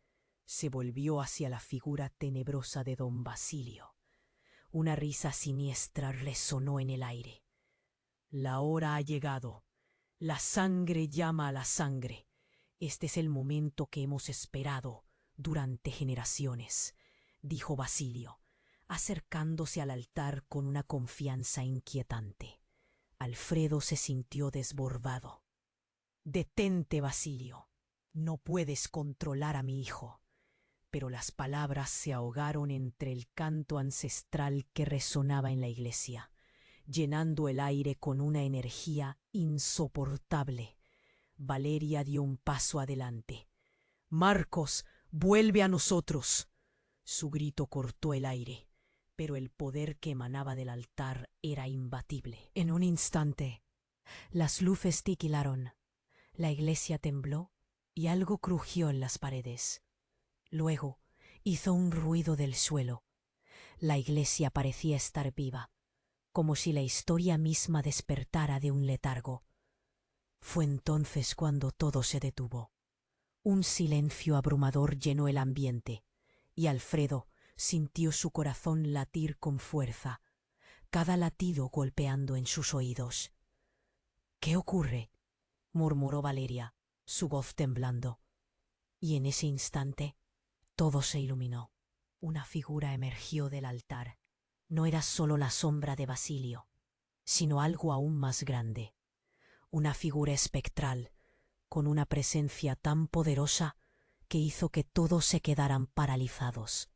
Speaker 1: se volvió hacia la figura tenebrosa de don Basilio. Una risa siniestra resonó en el aire. «La hora ha llegado. La sangre llama a la sangre. Este es el momento que hemos esperado durante generaciones», dijo Basilio, acercándose al altar con una confianza inquietante. Alfredo se sintió desbordado. «Detente, Basilio. No puedes controlar a mi hijo». Pero las palabras se ahogaron entre el canto ancestral que resonaba en la iglesia, llenando el aire con una energía insoportable. Valeria dio un paso adelante. «Marcos, vuelve a nosotros». Su grito cortó el aire, pero el poder que emanaba del altar era imbatible. En un instante, las luces titilaron, la iglesia tembló y algo crujió en las paredes. Luego hizo un ruido del suelo. La iglesia parecía estar viva, como si la historia misma despertara de un letargo. Fue entonces cuando todo se detuvo. Un silencio abrumador llenó el ambiente, y Alfredo sintió su corazón latir con fuerza, cada latido golpeando en sus oídos. —¿Qué ocurre? —murmuró Valeria, su voz temblando. Y en ese instante todo se iluminó. Una figura emergió del altar. No era solo la sombra de Basilio, sino algo aún más grande. Una figura espectral, con una presencia tan poderosa que hizo que todos se quedaran paralizados.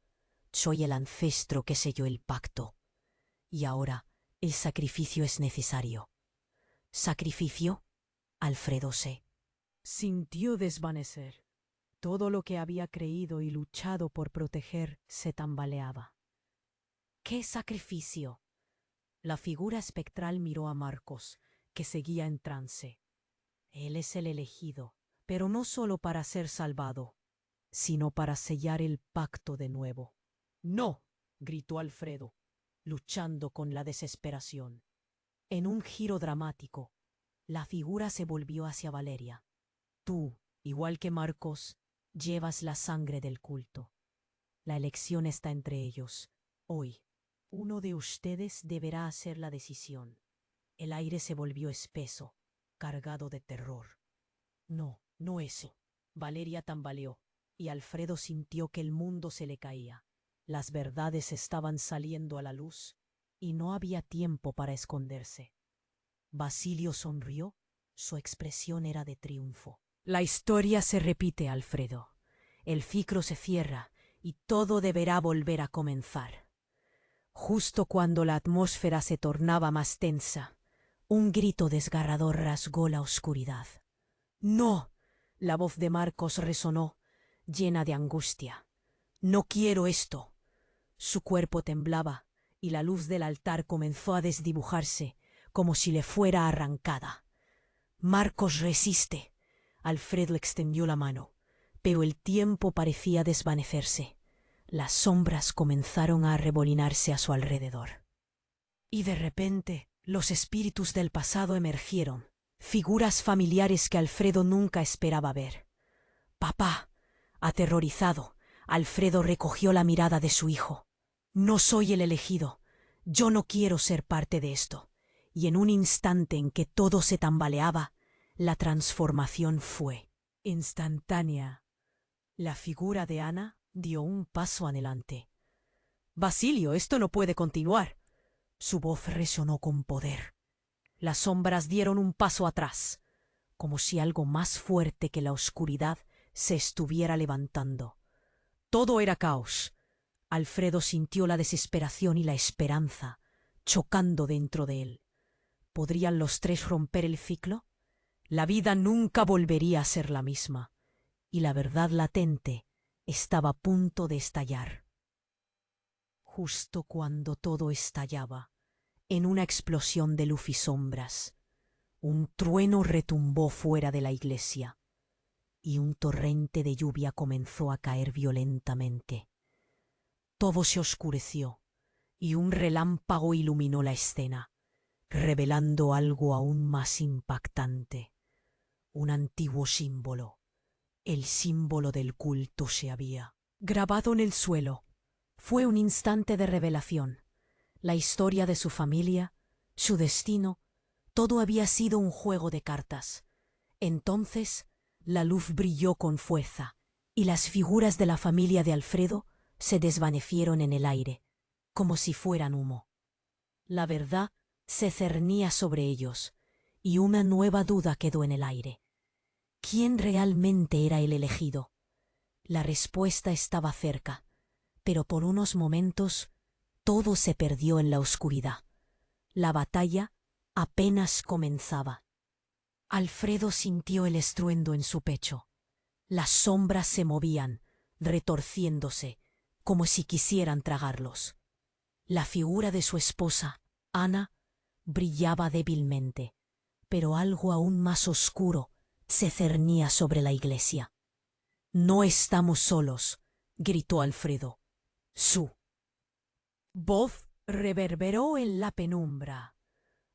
Speaker 1: Soy el ancestro que selló el pacto, y ahora el sacrificio es necesario. ¿Sacrificio? Alfredo se sintió desvanecer. Todo lo que había creído y luchado por proteger se tambaleaba. ¿Qué sacrificio? La figura espectral miró a Marcos, que seguía en trance. Él es el elegido, pero no solo para ser salvado, sino para sellar el pacto de nuevo. —¡No! —gritó Alfredo, luchando con la desesperación. En un giro dramático, la figura se volvió hacia Valeria. Tú, igual que Marcos, llevas la sangre del culto. La elección está entre ellos. Hoy, uno de ustedes deberá hacer la decisión. El aire se volvió espeso, cargado de terror. No, no eso. Valeria tambaleó, y Alfredo sintió que el mundo se le caía. Las verdades estaban saliendo a la luz, y no había tiempo para esconderse. Basilio sonrió, su expresión era de triunfo. La historia se repite, Alfredo. El ciclo se cierra, y todo deberá volver a comenzar. Justo cuando la atmósfera se tornaba más tensa, un grito desgarrador rasgó la oscuridad. —¡No! La voz de Marcos resonó, llena de angustia. —No quiero esto. Su cuerpo temblaba, y la luz del altar comenzó a desdibujarse, como si le fuera arrancada. —Marcos, resiste. Alfredo extendió la mano, pero el tiempo parecía desvanecerse. Las sombras comenzaron a arremolinarse a su alrededor. Y de repente, los espíritus del pasado emergieron, figuras familiares que Alfredo nunca esperaba ver. —Papá. Aterrorizado, Alfredo recogió la mirada de su hijo. —No soy el elegido. Yo no quiero ser parte de esto. Y en un instante en que todo se tambaleaba, la transformación fue instantánea. La figura de Ana dio un paso adelante. —Basilio, esto no puede continuar. Su voz resonó con poder. Las sombras dieron un paso atrás, como si algo más fuerte que la oscuridad se estuviera levantando. Todo era caos. Alfredo sintió la desesperación y la esperanza chocando dentro de él. ¿Podrían los tres romper el ciclo? La vida nunca volvería a ser la misma, y la verdad latente estaba a punto de estallar. Justo cuando todo estallaba, en una explosión de luz y sombras, un trueno retumbó fuera de la iglesia, y un torrente de lluvia comenzó a caer violentamente. Todo se oscureció, y un relámpago iluminó la escena, revelando algo aún más impactante. Un antiguo símbolo, el símbolo del culto, se había grabado en el suelo. Fue un instante de revelación. La historia de su familia, su destino, todo había sido un juego de cartas. Entonces, la luz brilló con fuerza, y las figuras de la familia de Alfredo se desvanecieron en el aire, como si fueran humo. La verdad se cernía sobre ellos, y una nueva duda quedó en el aire. ¿Quién realmente era el elegido? La respuesta estaba cerca, pero por unos momentos todo se perdió en la oscuridad. La batalla apenas comenzaba. Alfredo sintió el estruendo en su pecho. Las sombras se movían, retorciéndose, como si quisieran tragarlos. La figura de su esposa, Ana, brillaba débilmente, pero algo aún más oscuro se cernía sobre la iglesia. «No estamos solos», gritó Alfredo. Su voz reverberó en la penumbra.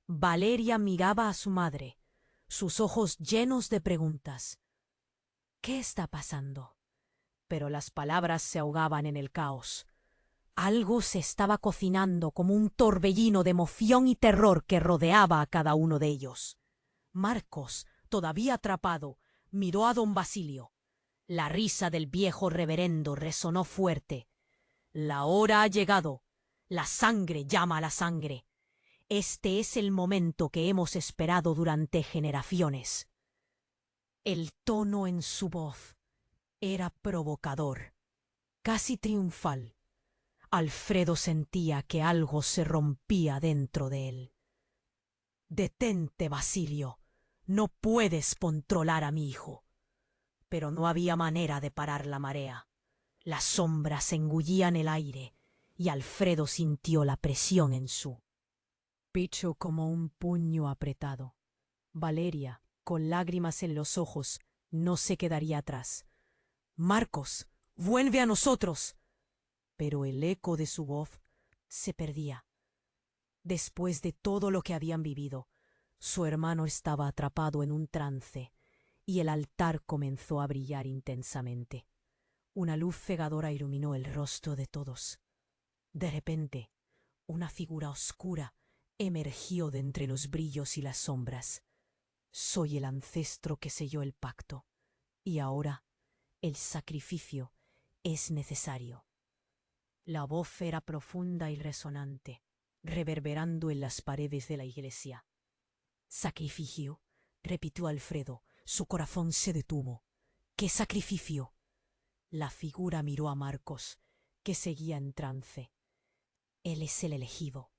Speaker 1: Valeria miraba a su madre, sus ojos llenos de preguntas. ¿Qué está pasando? Pero las palabras se ahogaban en el caos. Algo se estaba cocinando como un torbellino de emoción y terror que rodeaba a cada uno de ellos. Marcos, todavía atrapado, miró a don Basilio. La risa del viejo reverendo resonó fuerte. La hora ha llegado. La sangre llama a la sangre. Este es el momento que hemos esperado durante generaciones. El tono en su voz era provocador, casi triunfal. Alfredo sentía que algo se rompía dentro de él. «Detente, Basilio. No puedes controlar a mi hijo». Pero no había manera de parar la marea. Las sombras engullían el aire y Alfredo sintió la presión en su pecho como un puño apretado. Valeria, con lágrimas en los ojos, no se quedaría atrás. «Marcos, vuelve a nosotros». Pero el eco de su voz se perdía. Después de todo lo que habían vivido, su hermano estaba atrapado en un trance y el altar comenzó a brillar intensamente. Una luz cegadora iluminó el rostro de todos. De repente, una figura oscura emergió de entre los brillos y las sombras. «Soy el ancestro que selló el pacto, y ahora el sacrificio es necesario». La voz era profunda y resonante, reverberando en las paredes de la iglesia. «¿Sacrificio?», repitió Alfredo. Su corazón se detuvo. «¿Qué sacrificio?». La figura miró a Marcos, que seguía en trance. «Él es el elegido,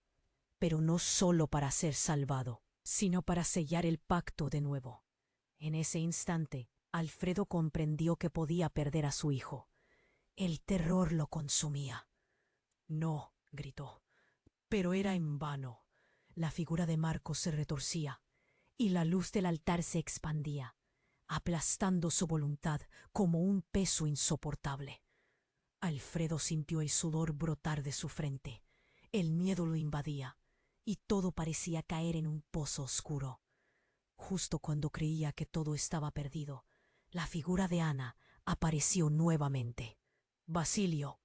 Speaker 1: pero no solo para ser salvado, sino para sellar el pacto de nuevo». En ese instante, Alfredo comprendió que podía perder a su hijo. El terror lo consumía. «No», gritó, pero era en vano. La figura de Marcos se retorcía y la luz del altar se expandía, aplastando su voluntad como un peso insoportable. Alfredo sintió el sudor brotar de su frente. El miedo lo invadía y todo parecía caer en un pozo oscuro. Justo cuando creía que todo estaba perdido, la figura de Ana apareció nuevamente. «Basilio,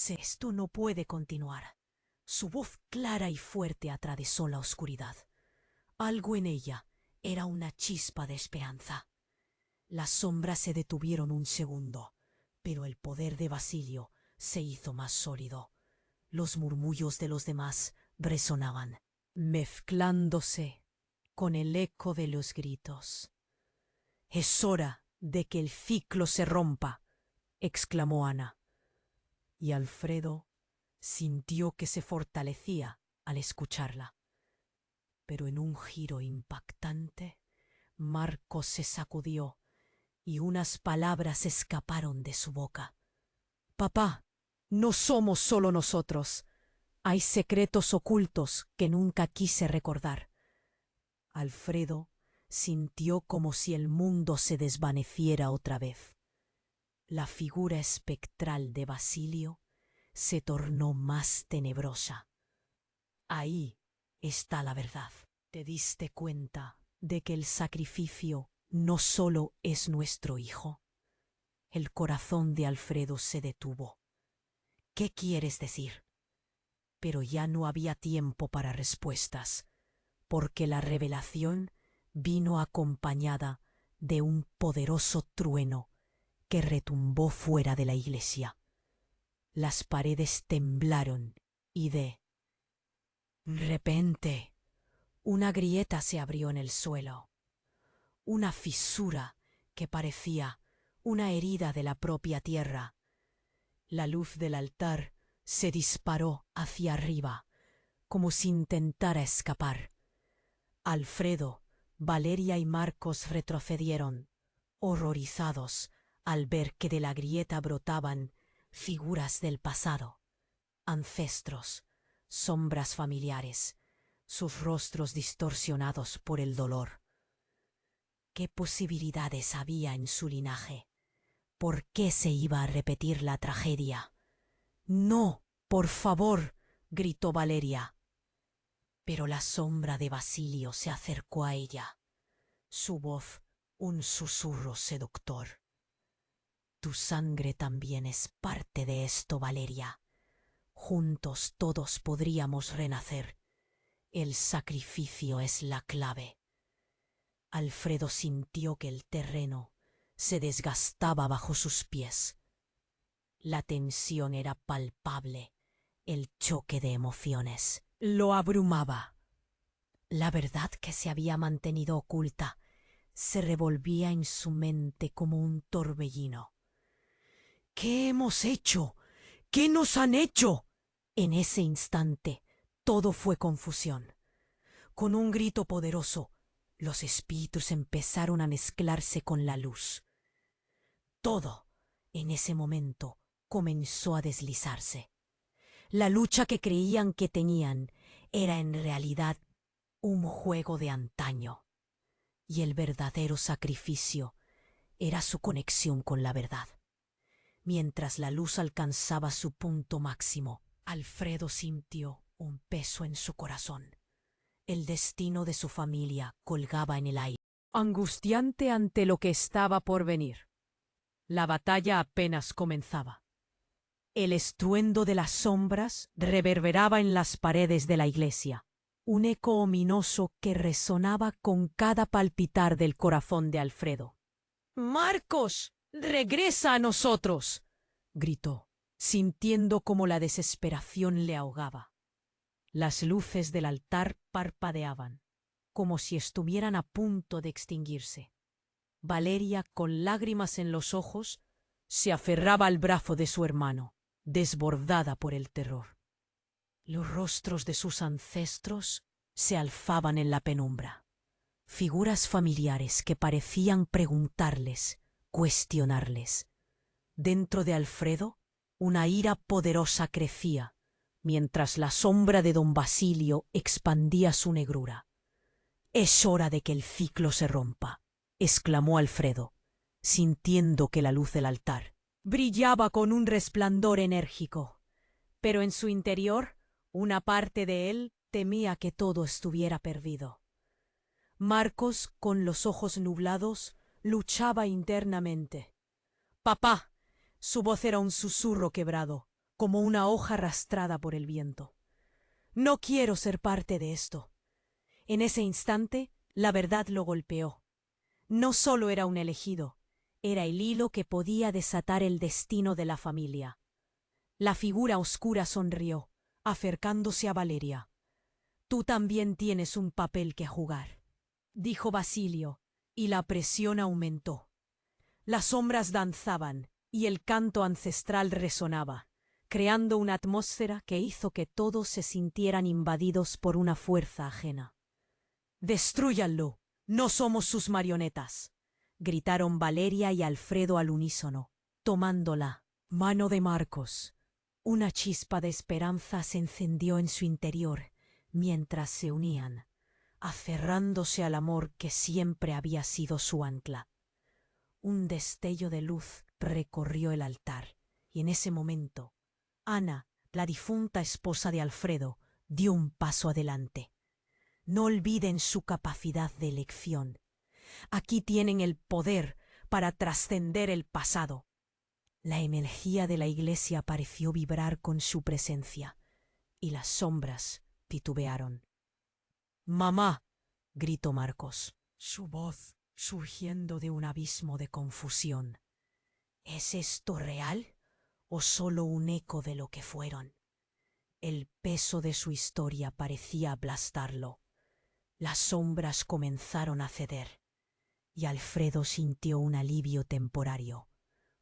Speaker 1: esto no puede continuar». Su voz clara y fuerte atravesó la oscuridad. Algo en ella era una chispa de esperanza. Las sombras se detuvieron un segundo, pero el poder de Basilio se hizo más sólido. Los murmullos de los demás resonaban, mezclándose con el eco de los gritos. «Es hora de que el ciclo se rompa», exclamó Ana. Y Alfredo sintió que se fortalecía al escucharla. Pero en un giro impactante, Marcos se sacudió y unas palabras escaparon de su boca. «Papá, no somos solo nosotros. Hay secretos ocultos que nunca quise recordar». Alfredo sintió como si el mundo se desvaneciera otra vez. La figura espectral de Basilio se tornó más tenebrosa. «Ahí está la verdad. ¿Te diste cuenta de que el sacrificio no solo es nuestro hijo?». El corazón de Alfredo se detuvo. «¿Qué quieres decir?». Pero ya no había tiempo para respuestas, porque la revelación vino acompañada de un poderoso trueno que retumbó fuera de la iglesia. Las paredes temblaron y de repente una grieta se abrió en el suelo, una fisura que parecía una herida de la propia tierra. La luz del altar se disparó hacia arriba, como si intentara escapar. Alfredo, Valeria y Marcos retrocedieron, horrorizados al ver que de la grieta brotaban figuras del pasado, ancestros, sombras familiares, sus rostros distorsionados por el dolor. ¿Qué posibilidades había en su linaje? ¿Por qué se iba a repetir la tragedia? —¡No, por favor! —gritó Valeria. Pero la sombra de Basilio se acercó a ella. Su voz, un susurro seductor. Tu sangre también es parte de esto, Valeria. Juntos todos podríamos renacer. El sacrificio es la clave. Alfredo sintió que el terreno se desgastaba bajo sus pies. La tensión era palpable. El choque de emociones lo abrumaba. La verdad que se había mantenido oculta se revolvía en su mente como un torbellino. ¿Qué hemos hecho? ¿Qué nos han hecho? En ese instante todo fue confusión. Con un grito poderoso, los espíritus empezaron a mezclarse con la luz. Todo, en ese momento, comenzó a deslizarse. La lucha que creían que tenían era en realidad un juego de antaño, y el verdadero sacrificio era su conexión con la verdad. Mientras la luz alcanzaba su punto máximo, Alfredo sintió un peso en su corazón. El destino de su familia colgaba en el aire, angustiante ante lo que estaba por venir. La batalla apenas comenzaba. El estruendo de las sombras reverberaba en las paredes de la iglesia, un eco ominoso que resonaba con cada palpitar del corazón de Alfredo. —¡Marcos! ¡Regresa a nosotros! —gritó, sintiendo cómo la desesperación le ahogaba. Las luces del altar parpadeaban, como si estuvieran a punto de extinguirse. Valeria, con lágrimas en los ojos, se aferraba al brazo de su hermano, desbordada por el terror. Los rostros de sus ancestros se alzaban en la penumbra, figuras familiares que parecían preguntarles, cuestionarles. Dentro de Alfredo, una ira poderosa crecía, mientras la sombra de don Basilio expandía su negrura. —Es hora de que el ciclo se rompa —exclamó Alfredo, sintiendo que la luz del altar brillaba con un resplandor enérgico. Pero en su interior, una parte de él temía que todo estuviera perdido. Marcos, con los ojos nublados, luchaba internamente. —¡Papá! Su voz era un susurro quebrado, como una hoja arrastrada por el viento. —No quiero ser parte de esto. En ese instante, la verdad lo golpeó. No solo era un elegido, era el hilo que podía desatar el destino de la familia. La figura oscura sonrió, acercándose a Valeria. —Tú también tienes un papel que jugar —dijo Basilio, y la presión aumentó. Las sombras danzaban, y el canto ancestral resonaba, creando una atmósfera que hizo que todos se sintieran invadidos por una fuerza ajena. —¡Destrúyanlo! ¡No somos sus marionetas! —gritaron Valeria y Alfredo al unísono, tomando la mano de Marcos. Una chispa de esperanza se encendió en su interior mientras se unían, aferrándose al amor que siempre había sido su ancla. Un destello de luz recorrió el altar, y en ese momento, Ana, la difunta esposa de Alfredo, dio un paso adelante. No olviden su capacidad de elección. Aquí tienen el poder para trascender el pasado. La energía de la iglesia pareció vibrar con su presencia, y las sombras titubearon. —¡Mamá! —gritó Marcos, su voz surgiendo de un abismo de confusión. ¿Es esto real o solo un eco de lo que fueron? El peso de su historia parecía aplastarlo. Las sombras comenzaron a ceder, y Alfredo sintió un alivio temporario,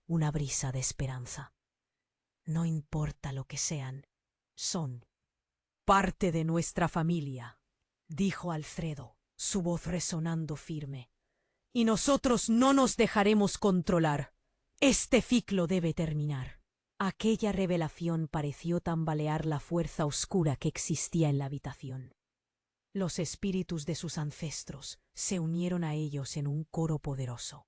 Speaker 1: una brisa de esperanza. No importa lo que sean, son parte de nuestra familia, dijo Alfredo, su voz resonando firme. Y nosotros no nos dejaremos controlar. Este ciclo debe terminar. Aquella revelación pareció tambalear la fuerza oscura que existía en la habitación. Los espíritus de sus ancestros se unieron a ellos en un coro poderoso.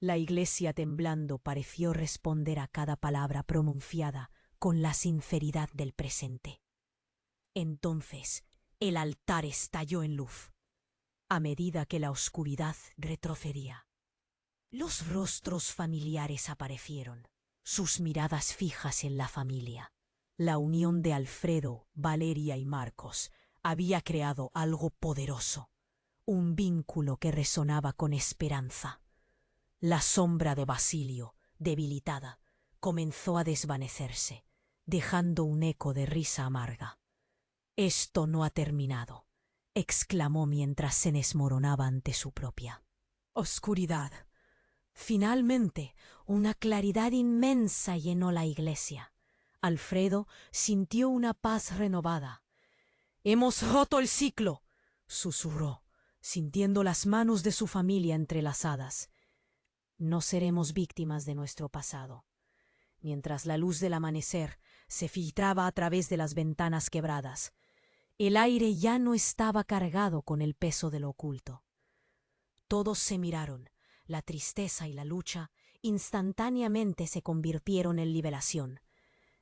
Speaker 1: La iglesia temblando pareció responder a cada palabra pronunciada con la sinceridad del presente. Entonces el altar estalló en luz, a medida que la oscuridad retrocedía. Los rostros familiares aparecieron, sus miradas fijas en la familia. La unión de Alfredo, Valeria y Marcos había creado algo poderoso, un vínculo que resonaba con esperanza. La sombra de Basilio, debilitada, comenzó a desvanecerse, dejando un eco de risa amarga. «Esto no ha terminado», exclamó mientras se desmoronaba ante su propia oscuridad. Finalmente, una claridad inmensa llenó la iglesia. Alfredo sintió una paz renovada. «Hemos roto el ciclo», susurró, sintiendo las manos de su familia entrelazadas. «No seremos víctimas de nuestro pasado». Mientras la luz del amanecer se filtraba a través de las ventanas quebradas, el aire ya no estaba cargado con el peso de lo oculto. Todos se miraron. La tristeza y la lucha instantáneamente se convirtieron en liberación.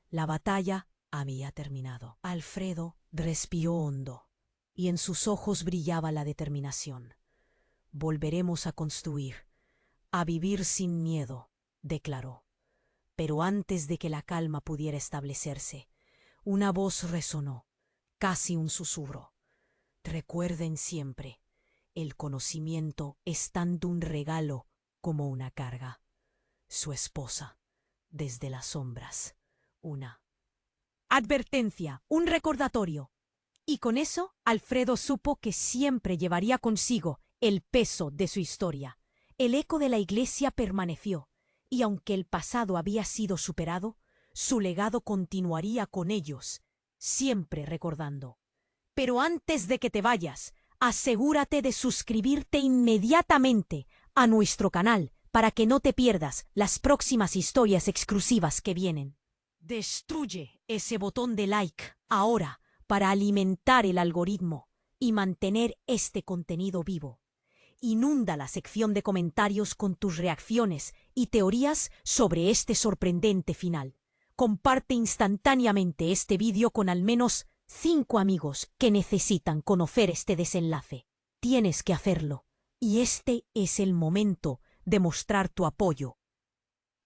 Speaker 1: La batalla había terminado. Alfredo respiró hondo y en sus ojos brillaba la determinación. «Volveremos a construir, a vivir sin miedo», declaró. Pero antes de que la calma pudiera establecerse, una voz resonó, casi un susurro. «Recuerden siempre, el conocimiento es tanto un regalo como una carga». Su esposa, desde las sombras, una advertencia, un recordatorio. Y con eso, Alfredo supo que siempre llevaría consigo el peso de su historia. El eco de la iglesia permaneció, y aunque el pasado había sido superado, su legado continuaría con ellos, siempre recordando. Pero antes de que te vayas, asegúrate de suscribirte inmediatamente a nuestro canal para que no te pierdas las próximas historias exclusivas que vienen. Destruye ese botón de like ahora para alimentar el algoritmo y mantener este contenido vivo. Inunda la sección de comentarios con tus reacciones y teorías sobre este sorprendente final. Comparte instantáneamente este vídeo con al menos 5 amigos que necesitan conocer este desenlace. Tienes que hacerlo, y este es el momento de mostrar tu apoyo.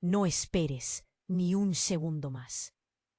Speaker 1: No esperes ni un segundo más.